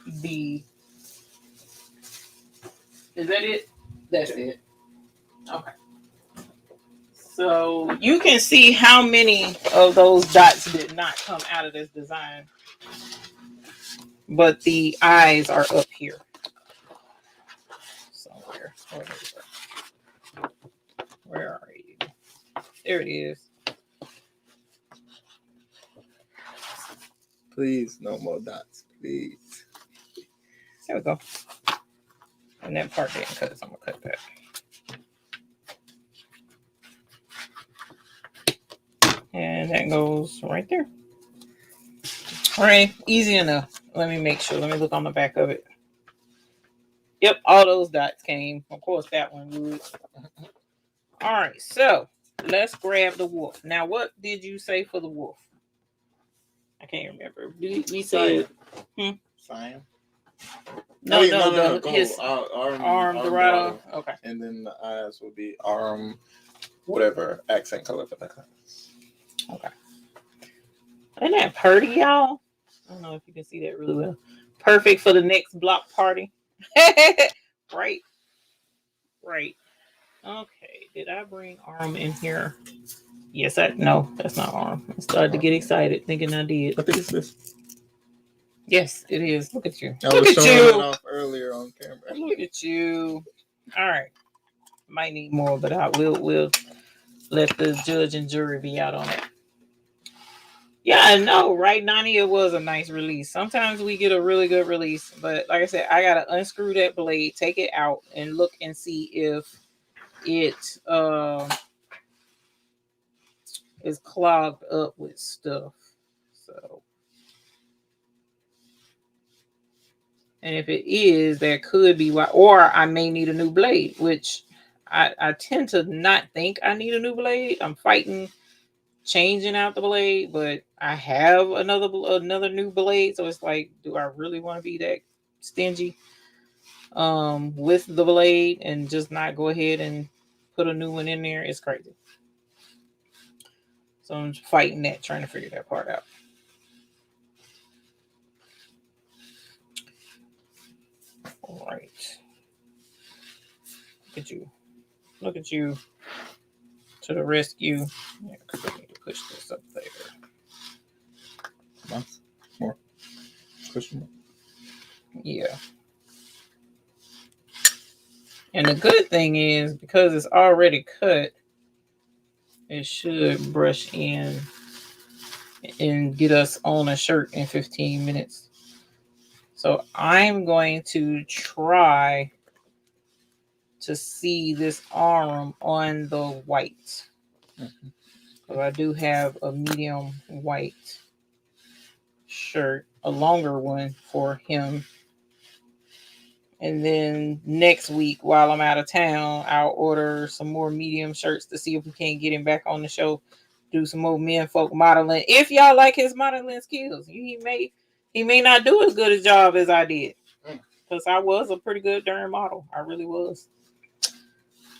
the. Is that it? That's it. Okay. So you can see how many of those dots did not come out of this design. But the eyes are up here. Somewhere. Where are you? There it is. Please, no more dots, please. There we go. And that part didn't cut, so I'm gonna cut that. And that goes right there. All right, easy enough. Let me make sure. Let me look on the back of it. Yep, all those dots came. Of course, that one would. All right, so let's grab the wolf. Now, what did you say for the wolf? I can't remember. We said Cyan. No, his arm dorado. Okay. And then the eyes will be arm, whatever accent color for that class. Okay. Isn't that pretty, y'all? I don't know if you can see that really well. Perfect for the next block party. Right. Right. Okay. Did I bring arm in here? Yes, no, that's not arm. I started to get excited thinking I did. I think it's this. Yes, it is. Look at you. I Look was at showing you. it off earlier on camera. Look at you. All right. Might need more, but I will let the judge and jury be out on it. Yeah, I know, right, Nani? It was a nice release. Sometimes we get a really good release, but like I said, I gotta unscrew that blade, take it out, and look and see if it is clogged up with stuff. So, and if it is, that could be why. Or I may need a new blade, which I tend to not think I need a new blade. I'm fighting changing out the blade, but I have another new blade, so it's like, do I really want to be that stingy with the blade and just not go ahead and put a new one in there? It's crazy. So I'm fighting that, trying to figure that part out. All right. Look at you to the rescue. Yeah, because I need to push this up there. More. Push more. Yeah. And the good thing is, because it's already cut, it should brush in and get us on a shirt in 15 minutes. So I'm going to try to see this arm on the white. So I do have a medium white shirt, a longer one for him. And then next week, while I'm out of town, I'll order some more medium shirts to see if we can't get him back on the show. Do some more men folk modeling. If y'all like his modeling skills, he may not do as good a job as I did. Because I was a pretty good darn model. I really was.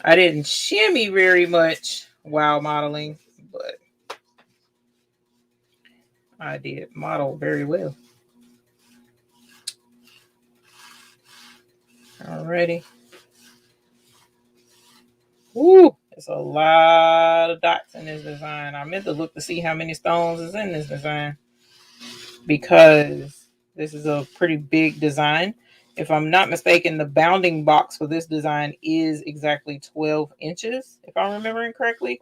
I didn't shimmy very much while modeling, but I did model very well. Alrighty. Woo! There's a lot of dots in this design. I meant to look to see how many stones is in this design, because this is a pretty big design. If I'm not mistaken, the bounding box for this design is exactly 12 inches, if I'm remembering correctly.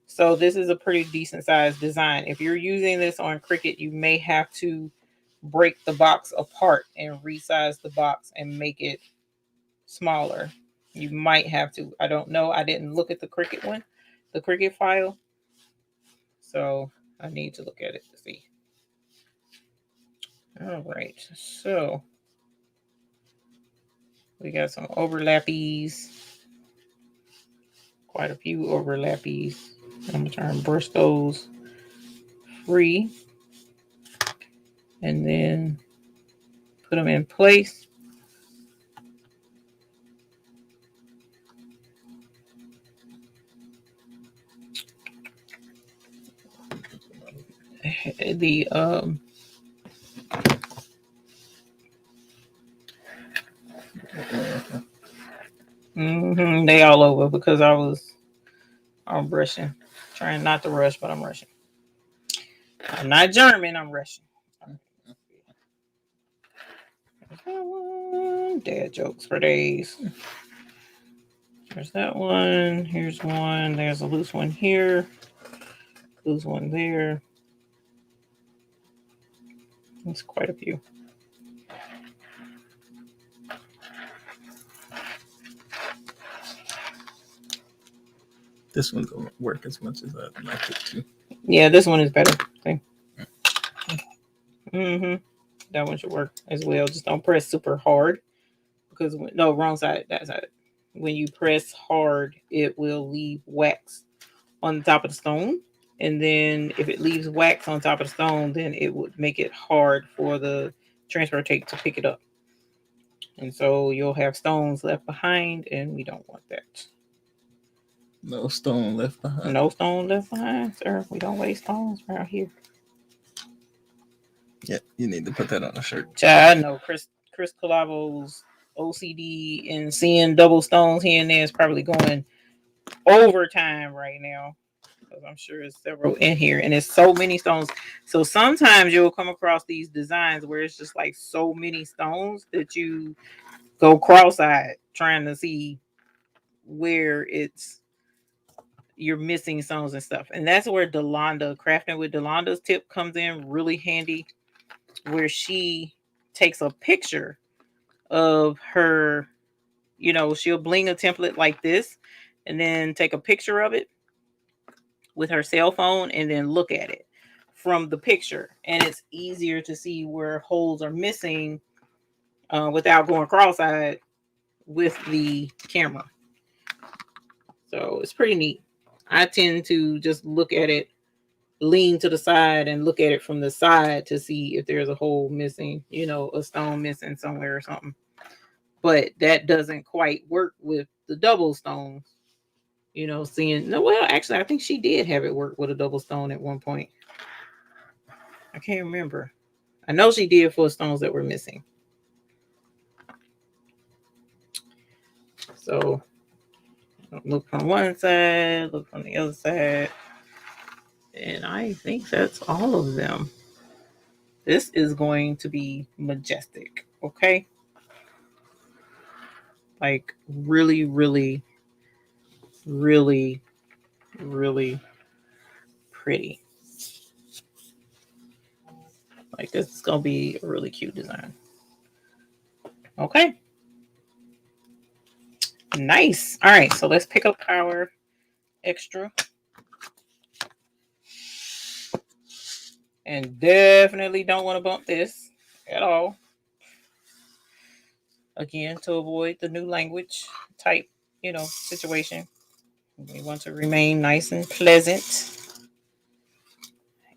So this is a pretty decent sized design. If you're using this on Cricut, you may have to break the box apart and resize the box and make it smaller. You might have to. I don't know. I didn't look at the Cricut one, the Cricut file. So I need to look at it to see. All right. So we got some overlappies. Quite a few overlappies. I'm going to try and brush those free. And then put them in place. The they all over because I'm brushing, trying not to rush, but I'm rushing. I'm not German, I'm rushing. Dad jokes for days. There's that one. Here's one. There's a loose one here. Loose one there. There's quite a few. This one's gonna work as much as I'd like it to. Yeah, this one is better. Okay. That one should work as well. Just don't press super hard, because no, wrong side. That side. When you press hard, it will leave wax on the top of the stone. And then if it leaves wax on top of the stone, then it would make it hard for the transfer tape to pick it up. And so you'll have stones left behind, and we don't want that. No stone left behind. No stone left behind, sir. We don't waste stones around here. Yeah, you need to put that on a shirt. I know Chris Calavo's OCD and seeing double stones here and there is probably going overtime right now, because I'm sure there's several in here, and it's so many stones. So sometimes you'll come across these designs where it's just like so many stones that you go cross-eyed trying to see where you're missing stones and stuff. And that's where Delonda, crafting with Delonda's tip, comes in really handy, where she takes a picture of her, she'll bling a template like this and then take a picture of it with her cell phone and then look at it from the picture. And it's easier to see where holes are missing without going cross-eyed with the camera. So it's pretty neat. I tend to just look at it, lean to the side and look at it from the side to see if there's a hole missing, a stone missing somewhere or something. But that doesn't quite work with the double stones, actually, I think she did have it work with a double stone at one point. I can't remember. I know she did for stones that were missing. So look from one side, look from the other side. And I think that's all of them. This is going to be majestic. Okay. Like really, really, really, really pretty. Like this is gonna be a really cute design. Okay. Nice. All right, so let's pick up our extra. And definitely don't want to bump this at all. Again, to avoid the new language type, situation. We want to remain nice and pleasant.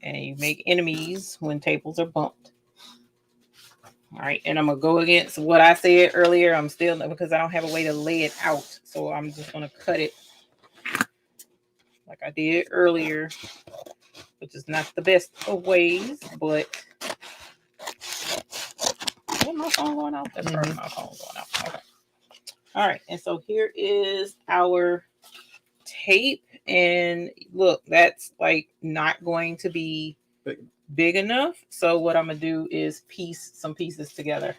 And you make enemies when tables are bumped. All right, and I'm going to go against what I said earlier. I'm still, because I don't have a way to lay it out. So I'm just going to cut it like I did earlier, which is not the best of ways, but... Is my phone going off? That's probably my phone going off. Okay. All right, and so here is our tape, and look, that's like not going to be big enough. So what I'm gonna do is piece some pieces together.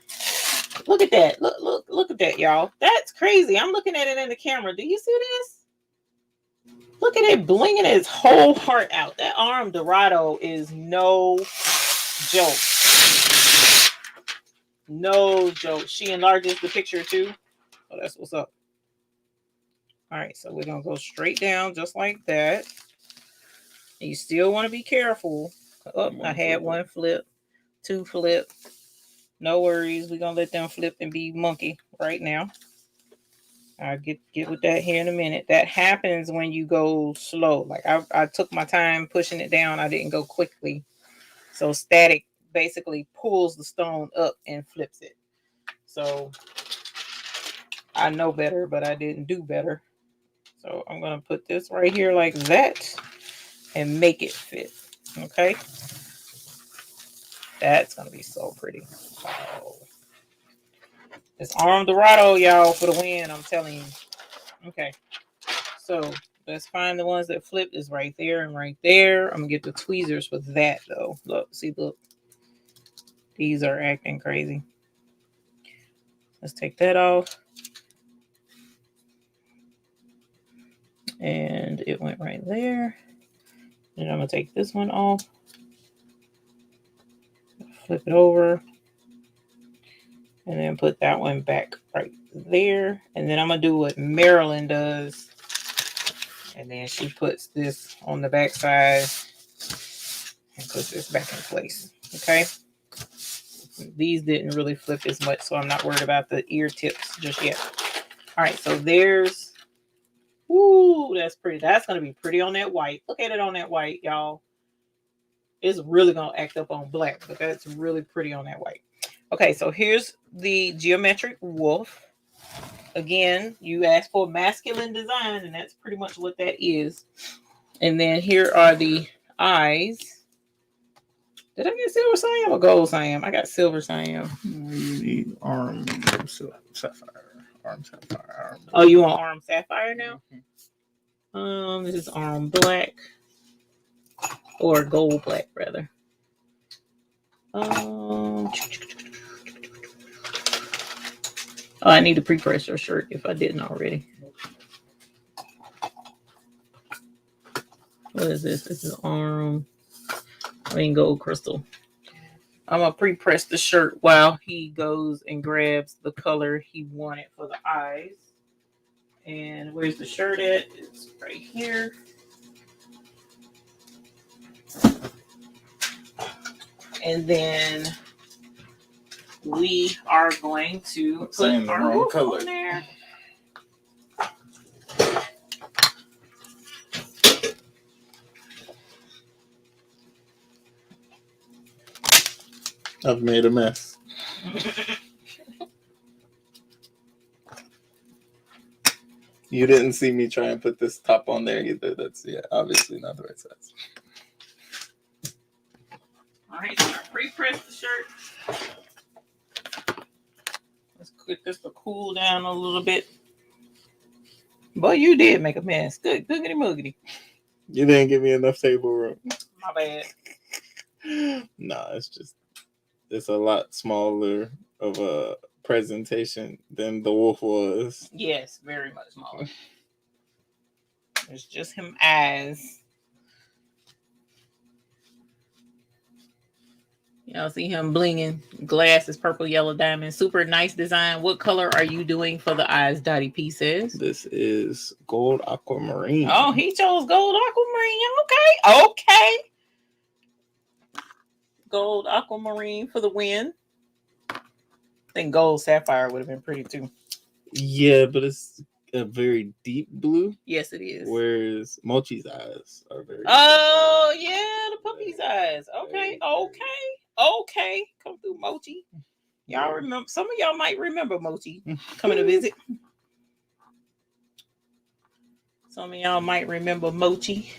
Look at that. Look at that, y'all. That's crazy. I'm looking at it in the camera. Do you see this? Look at it blinging his whole heart out. That arm Dorado is no joke. No joke. She enlarges the picture too. Oh, that's what's up. All right, so we're going to go straight down just like that. And you still want to be careful. Oh, I had one flip, two flip. No worries. We're going to let them flip and be monkey right now. I'll get with that here in a minute. That happens when you go slow. Like I took my time pushing it down. I didn't go quickly. So static basically pulls the stone up and flips it. So I know better, but I didn't do better. So I'm going to put this right here like that and make it fit. Okay. That's going to be so pretty. Wow. It's Arm Dorado, y'all, for the win. I'm telling you. Okay. So let's find the ones that flip is right there and right there. I'm going to get the tweezers for that though. Look, see, look. These are acting crazy. Let's take that off. And it went right there. And I'm going to take this one off. Flip it over. And then put that one back right there. And then I'm going to do what Marilyn does. And then she puts this on the back side and puts this back in place. Okay. These didn't really flip as much, so I'm not worried about the ear tips just yet. All right. So there's... Ooh, that's pretty. That's going to be pretty on that white. Look at it on that white, y'all. It's really going to act up on black, but that's really pretty on that white. Okay, so here's the geometric wolf. Again, you asked for a masculine design, and that's pretty much what that is. And then here are the eyes. Did I get silver cyan or gold cyan? I got silver cyan. You need arm sapphire. Arm sapphire. Oh, you want arm sapphire now? This is arm black. Or gold black, rather. Oh, I need to pre-press your shirt if I didn't already. What is this? This is arm. Gold crystal. I'm going to pre-press the shirt while he goes and grabs the color he wanted for the eyes. And where's the shirt at? It's right here. And then we are going to put our wolf on there. I've made a mess. You didn't see me try and put this top on there either. That's, obviously not the right size. All right, so I pre-press the shirt. Let's get this to cool down a little bit. Boy, you did make a mess. Good, googity muggity. You didn't give me enough table room. My bad. Nah, it's a lot smaller of a presentation than the wolf was. Yes, very much smaller. It's just him eyes. Y'all see him blinging. Glasses, purple, yellow diamond. Super nice design. What color are you doing for the eyes, Dottie P says? This is gold aquamarine. Oh, he chose gold aquamarine. Okay. Gold aquamarine for the win. I think gold sapphire would have been pretty too. Yeah, but it's a very deep blue. Yes, it is. Whereas Mochi's eyes are very. Oh yeah, the puppy's eyes. Okay. Come through, Mochi. Y'all remember? Some of y'all might remember Mochi coming to visit. Some of y'all might remember Mochi.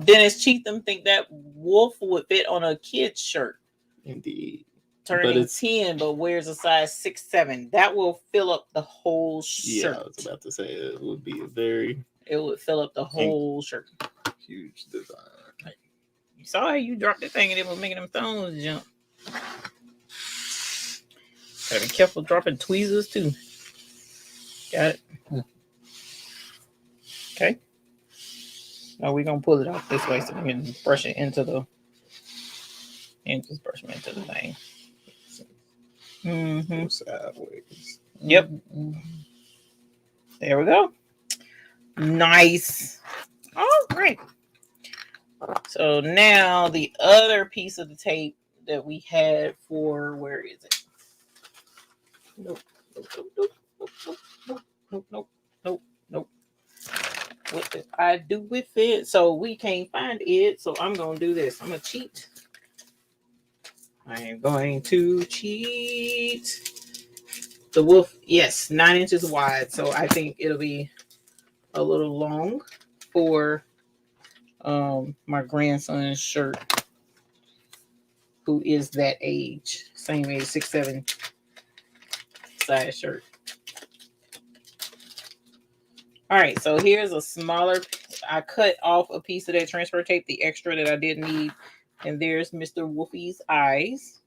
Dennis Cheatham think that wolf would fit on a kid's shirt. Indeed. Turning 10, but wears a size 6'7". That will fill up the whole shirt. Yeah, I was about to say it would be it would fill up the whole shirt. Huge design. You saw how you dropped the thing and it was making them thumbs jump. Gotta be careful dropping tweezers too. Got it. Okay. Now we're gonna pull it off this way so we can brush it into the thing. Mm-hmm. Sideways. Yep. There we go. Nice. All right. So now the other piece of the tape that we had for, where is it? Nope. What did I do with it? So we can't find it. So I'm going to do this. I'm going to cheat. I am going to cheat. The wolf, yes, 9 inches wide. So I think it'll be a little long for my grandson's shirt, who is that age, same age, 6'7" size shirt. All right, so here's a smaller. I cut off a piece of that transfer tape, the extra that I didn't need, and there's Mr. Wolfie's eyes.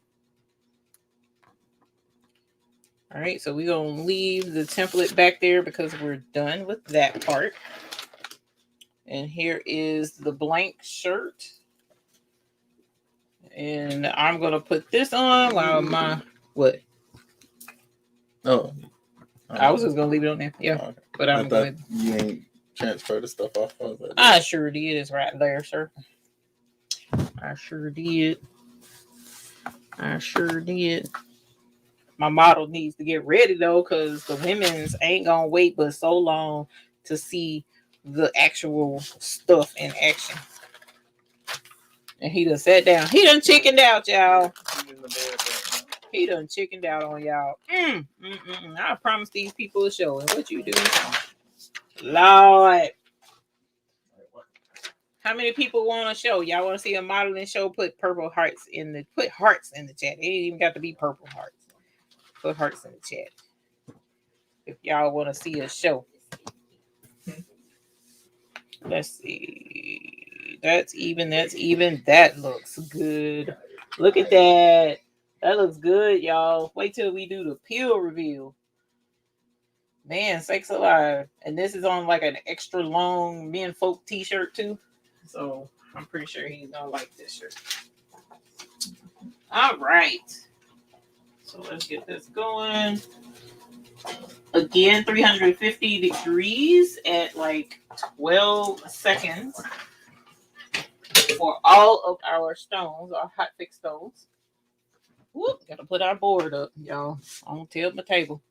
All right, so we're gonna leave the template back there because we're done with that part. And here is the blank shirt. And I'm going to put this on while my, what? Oh. I was just going to leave it on there. Yeah. Okay. But I'm going to. You ain't transfer the stuff off. I sure did. It's right there, sir. I sure did. My model needs to get ready, though, because the women's ain't going to wait but so long to see the actual stuff in action. And he done sat down. He done chickened out, y'all. He done chickened out on y'all. I promised these people a show. And what you do? Lord. How many people want a show? Y'all want to see a modeling show? Put hearts in the chat. It ain't even got to be purple hearts. Put hearts in the chat. If y'all want to see a show. Let's see. That's even. That looks good. Look at that. That looks good, y'all. Wait till we do the peel reveal. Man, sakes alive. And this is on like an extra long men folk t-shirt too. So I'm pretty sure he's gonna like this shirt. All right. So let's get this going. Again, 350 degrees at like 12 seconds for all of our stones, our hot fix stones. Whoop, gotta put our board up, y'all. On tilt my table.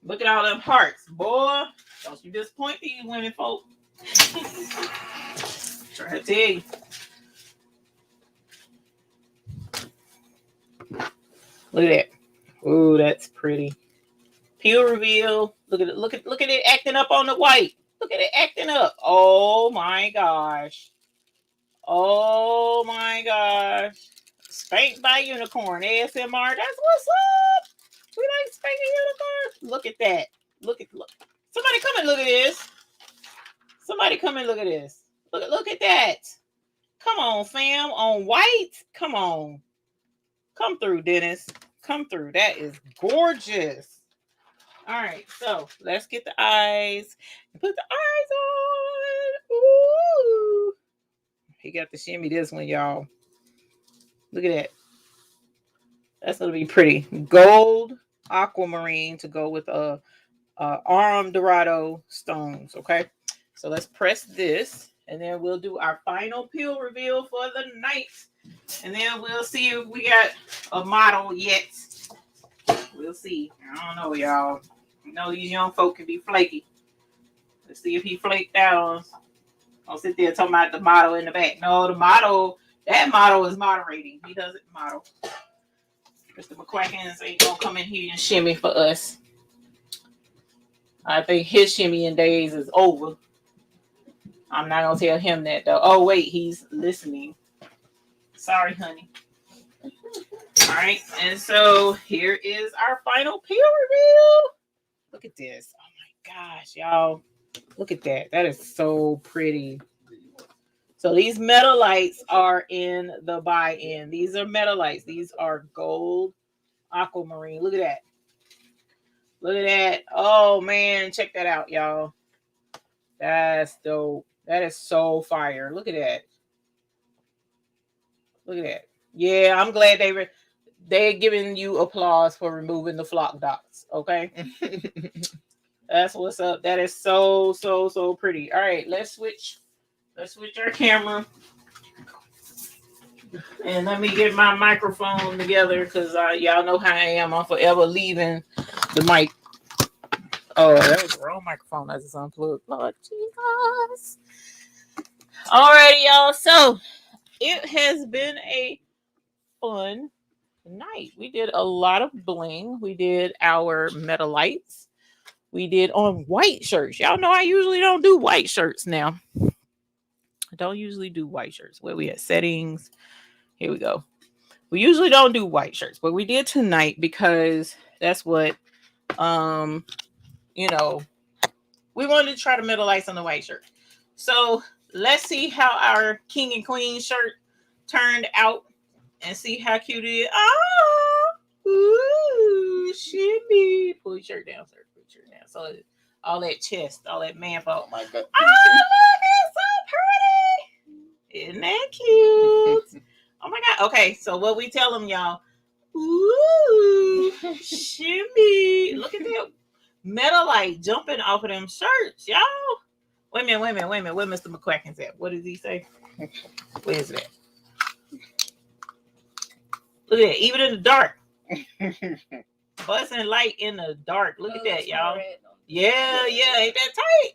Look at all them hearts, boy. Don't you disappoint these women, folk. Try to tell you. Look at that. Ooh, that's pretty. Peel reveal. Look at it. Look at it acting up on the white. Look at it acting up. Oh my gosh. Oh my gosh. Spanked by unicorn. ASMR. That's what's up. We like spanking unicorn. Look at that. Look. Somebody come and look at this. Look at that. Come on, fam. On white. Come on. Come through, Dennis. Come through. That is gorgeous. All right, so let's get the eyes. Put the eyes on. Ooh. He got the shimmy this one, y'all. Look at that. That's going to be pretty. Gold aquamarine to go with arm dorado stones, okay? So let's press this, and then we'll do our final peel reveal for the night. And then we'll see if we got a model yet. We'll see. I don't know, y'all. You know these young folk can be flaky. Let's see if he flaked out on us. Don't sit there talking about the model in the back. No, the model, that model is moderating. He doesn't model. Mr. McQuackins ain't gonna come in here and shimmy for us. I think his shimmying days is over. I'm not gonna tell him that though. Oh wait, he's listening. Sorry, honey. All right, and so here is our final peel reveal. Look at this. Oh my gosh, y'all. Look at that. That is so pretty. So these metal lights are in the buy-in. These are metal lights. These are gold aquamarine. Look at that. Look at that. Oh man, check that out, y'all. That's dope. That is so fire. Look at that. Look at that. Yeah, I'm glad they're giving you applause for removing the flock dots. Okay. That's what's up. That is so pretty. All right, let's switch our camera. And let me get my microphone together because y'all know how I am. I'm forever leaving the mic. Oh, that was the wrong microphone. I just unplugged. Lord Jesus. Alrighty, y'all. So it has been a fun night. We did a lot of bling. We did our metal lights. We did on white shirts. Y'all know I usually don't do white shirts now. I don't usually do white shirts. Where we at? Settings. Here we go. We usually don't do white shirts, but we did tonight because that's what, we wanted to try the metal lights on the white shirt. So let's see how our king and queen shirt turned out and see how cute it is. Oh, ooh, shimmy. Pull your shirt down, sir. Pull your shirt down. So all that chest, all that man fault. Oh my God. Oh, look, it's so pretty. Isn't that cute? Oh my God. Okay, so what we tell them, y'all. Ooh, shimmy. Look at that metal light jumping off of them shirts, y'all. Wait a minute. Where Mr. McQuackin's at? What does he say? Where is it at? Look at that. Even in the dark. Buzzing light in the dark. Look at that, y'all. Yeah. Ain't that tight?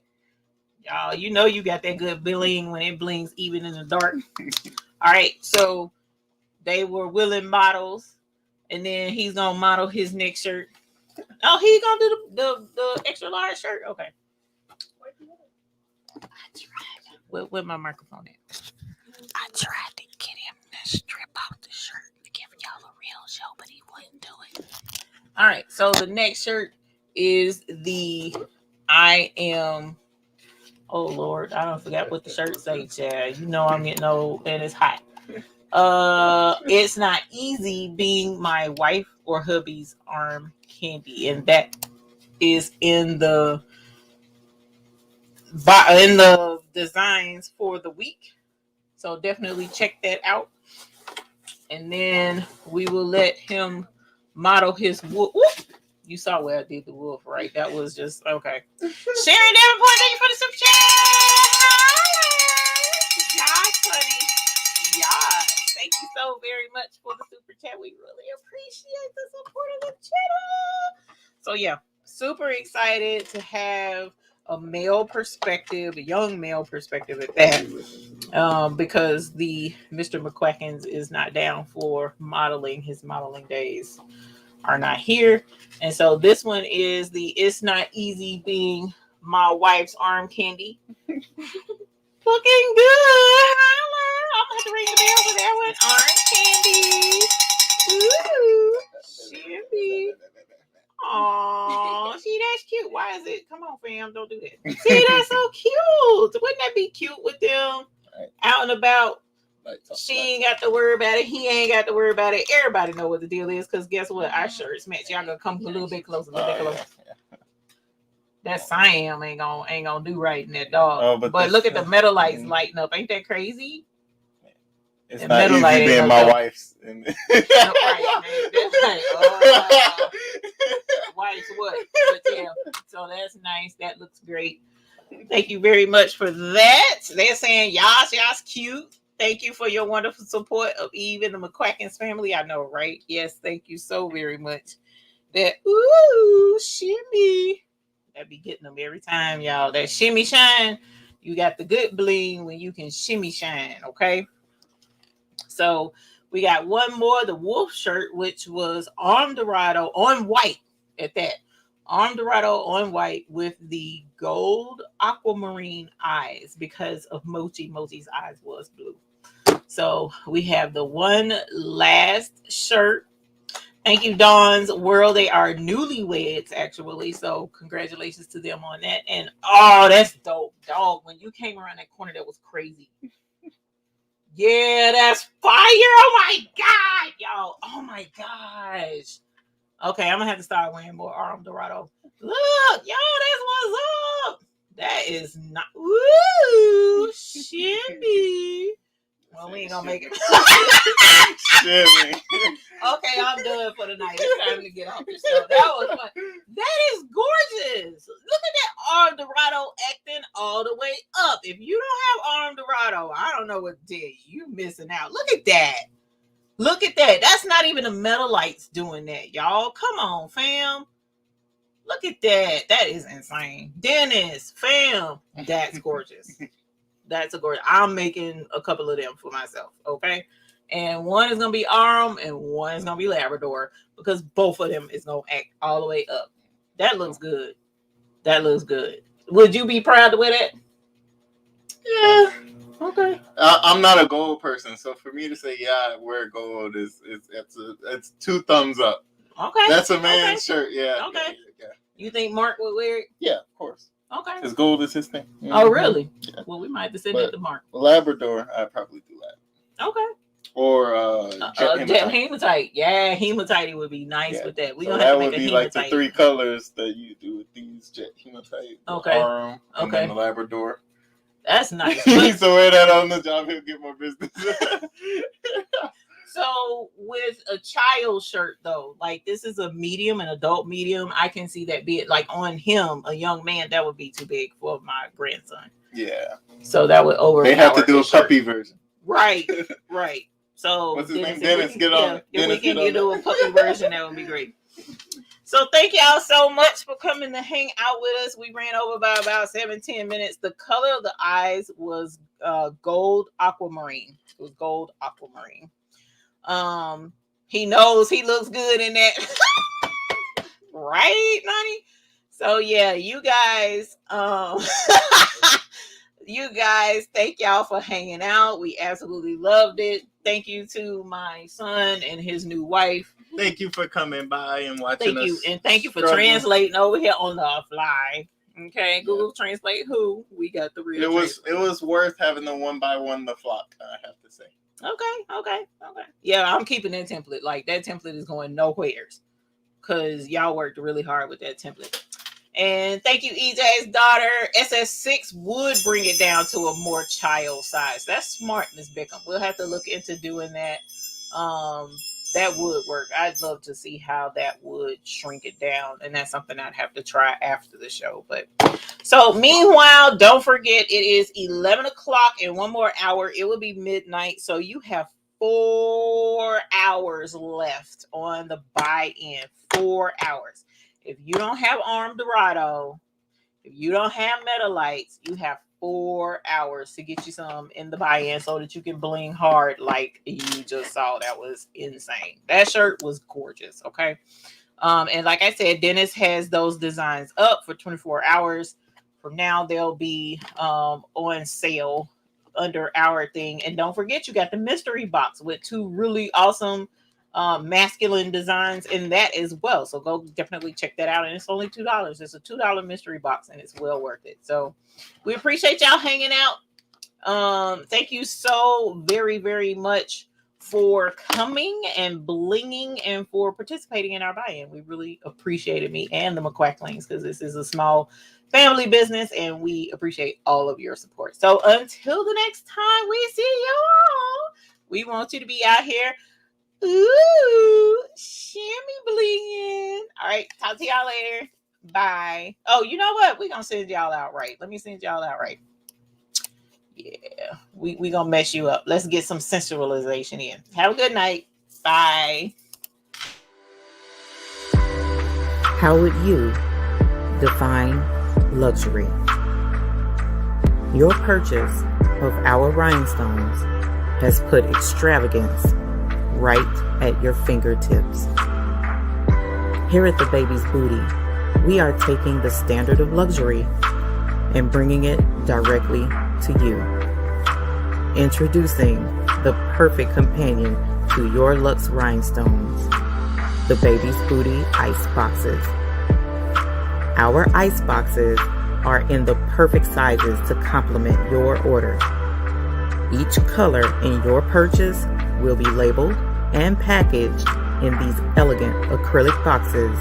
Y'all, you know you got that good bling when it blings even in the dark. All right, so they were willing models, and then he's gonna model his next shirt. Oh, he's gonna do the extra large shirt. Okay. Where my microphone at? I tried to get him to strip out the shirt to give y'all a real show, but he wouldn't do it. All right, so the next shirt is the I am. Oh Lord, I don't forget what the shirt say, Chad. You know I'm getting old and it's hot. It's not easy being my wife or hubby's arm candy, and that is in the designs for the week. So definitely check that out. And then we will let him model his wolf. You saw where I did the wolf, right? That was just okay. Sharon Davenport, thank you for the super chat. Y'all funny. Y'all, thank you so very much for the super chat. We really appreciate the support of the channel. So yeah, super excited to have a male perspective, a young male perspective at that, because the Mr. McQuackins is not down for modeling. His modeling days are not here. And so this one is the It's Not Easy Being My Wife's Arm Candy. Looking good. I'm going to have to ring the bell for that one. Orange candy. Ooh, Shippy. Aw, see, that's cute. Why is it? Come on, fam. Don't do that. See, that's so cute. Wouldn't that be cute with them out and about She ain't got to worry about it. He ain't got to worry about it. Everybody know what the deal is, because guess what? Our shirts match. Y'all gonna come a little bit closer, a little bit closer. Yeah. That Siam ain't gonna do right in that dog. But look at the metal lights lighting up. Ain't that crazy? It's not easy being my wife's. Wife's what? But yeah, so that's nice. That looks great. Thank you very much for that. They're saying, y'all's cute. Thank you for your wonderful support of Eve and the McQuackins family. I know, right? Yes, thank you so very much. That, ooh, shimmy. I be getting them every time, y'all. That shimmy shine. You got the good bling when you can shimmy shine, okay? So we got one more, the wolf shirt, which was Arm Dorado on white at that. Arm Dorado on white with the gold aquamarine eyes because of Mochi. Mochi's eyes was blue. So we have the one last shirt. Thank you, Dawn's World. They are newlyweds, actually. So congratulations to them on that. And oh, that's dope, dog. When you came around that corner, that was crazy. Yeah, that's fire. Oh my God, y'all. Oh my gosh. Okay, I'm gonna have to start wearing more Arm Dorado. Look, y'all, that's what's up. That is not. Woo, shimmy. Well, we ain't gonna make it. Shimmy. Okay, I'm done for the night. It's time to get off the show. That was fun. That is gorgeous. Look at that Arm Dorado acting all the way up. If you don't have Arm Dorado, I don't know what to tell you. You missing out. Look at that. Look at that. That's not even the metal lights doing that, y'all. Come on, fam. Look at that. That is insane. Dennis, fam. That's gorgeous. That's a gorgeous. I'm making a couple of them for myself, okay? And one is going to be Arm and one is going to be Labrador because both of them is going to act all the way up. That looks good. That looks good. Would you be proud to wear that? Yeah. Okay. I'm not a gold person, so for me to say I wear gold is it's 2 thumbs up. Okay. That's a man's shirt. Yeah. Okay. Yeah. You think Mark would wear it? Yeah, of course. Okay. Because gold is his thing. Mm-hmm. Oh, really? Yeah. Well, we might have to send it to Mark. Labrador, I'd probably do that. Okay. Or jet hematite. Yeah, hematite would be nice with that. We so gonna have that to would make be a like hematite. the 3 colors that you do with these jet hematite. Okay. Arm, and then the Labrador. That's nice. He needs to wear that on the job. He'll get more business. So with a child shirt though, like this is a medium, an adult medium. I can see that be it like on him, a young man, that would be too big for my grandson. Yeah. So that would overpower. They have to do a puppy shirt. version. Right. Right. So what's his name? Dennis, get on it. If we can do a puppy version, that would be great. So thank y'all so much for coming to hang out with us. We ran over by about 7-10 minutes. The color of the eyes was gold aquamarine. It was gold aquamarine. He knows he looks good in that. Right, Nani? So yeah, you guys, you guys, thank y'all for hanging out. We absolutely loved it. Thank you to my son and his new wife. Thank you for coming by and watching us. And thank you for translating over here on the fly. Okay, Google Translate who? We got the real. It was worth having the 1x1 the flock, I have to say. Okay. Yeah, I'm keeping that template. Like that template is going nowheres. Cause y'all worked really hard with that template. And thank you, EJ's daughter. SS6 would bring it down to a more child size. That's smart, Miss Bickham. We'll have to look into doing that. That would work. I'd love to see how that would shrink it down. And that's something I'd have to try after the show. But so meanwhile, don't forget it is 11 o'clock in one more hour. It will be midnight. So you have 4 hours left on the buy-in. 4 hours. If you don't have Arm Dorado, if you don't have Metalites, you have 4 hours to get you some in the buy-in so that you can bling hard like you just saw. That was insane. That shirt was gorgeous. Okay. And like I said, Dennis has those designs up for 24 hours. From now, they'll be on sale under our thing. And don't forget, you got the mystery box with 2 really awesome masculine designs in that as well. So go definitely check that out. And it's only $2. It's a $2 mystery box and it's well worth it. So we appreciate y'all hanging out. Thank you so very, very much for coming and blinging and for participating in our buy-in. We really appreciate it, me and the McQuacklings, because this is a small family business and we appreciate all of your support. So until the next time we see you all, we want you to be out here. Ooh, shimmy blinging. All right, talk to y'all later. Bye. Oh, you know what? We're going to send y'all out right. Let me send y'all out right. Yeah, we gonna mess you up. Let's get some sensualization in. Have a good night. Bye. How would you define luxury? Your purchase of our rhinestones has put extravagance right at your fingertips. Here at the Baby's Booty, we are taking the standard of luxury and bringing it directly to you. Introducing the perfect companion to your luxe rhinestones, the Baby's Booty Ice Boxes. Our ice boxes are in the perfect sizes to complement your order. Each color in your purchase will be labeled and packaged in these elegant acrylic boxes,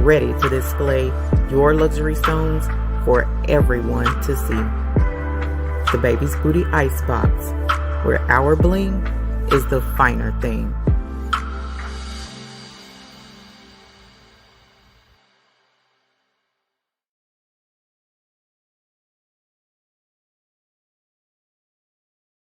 ready to display your luxury stones for everyone to see. The Baby's Booty Ice Box, where our bling is the finer thing.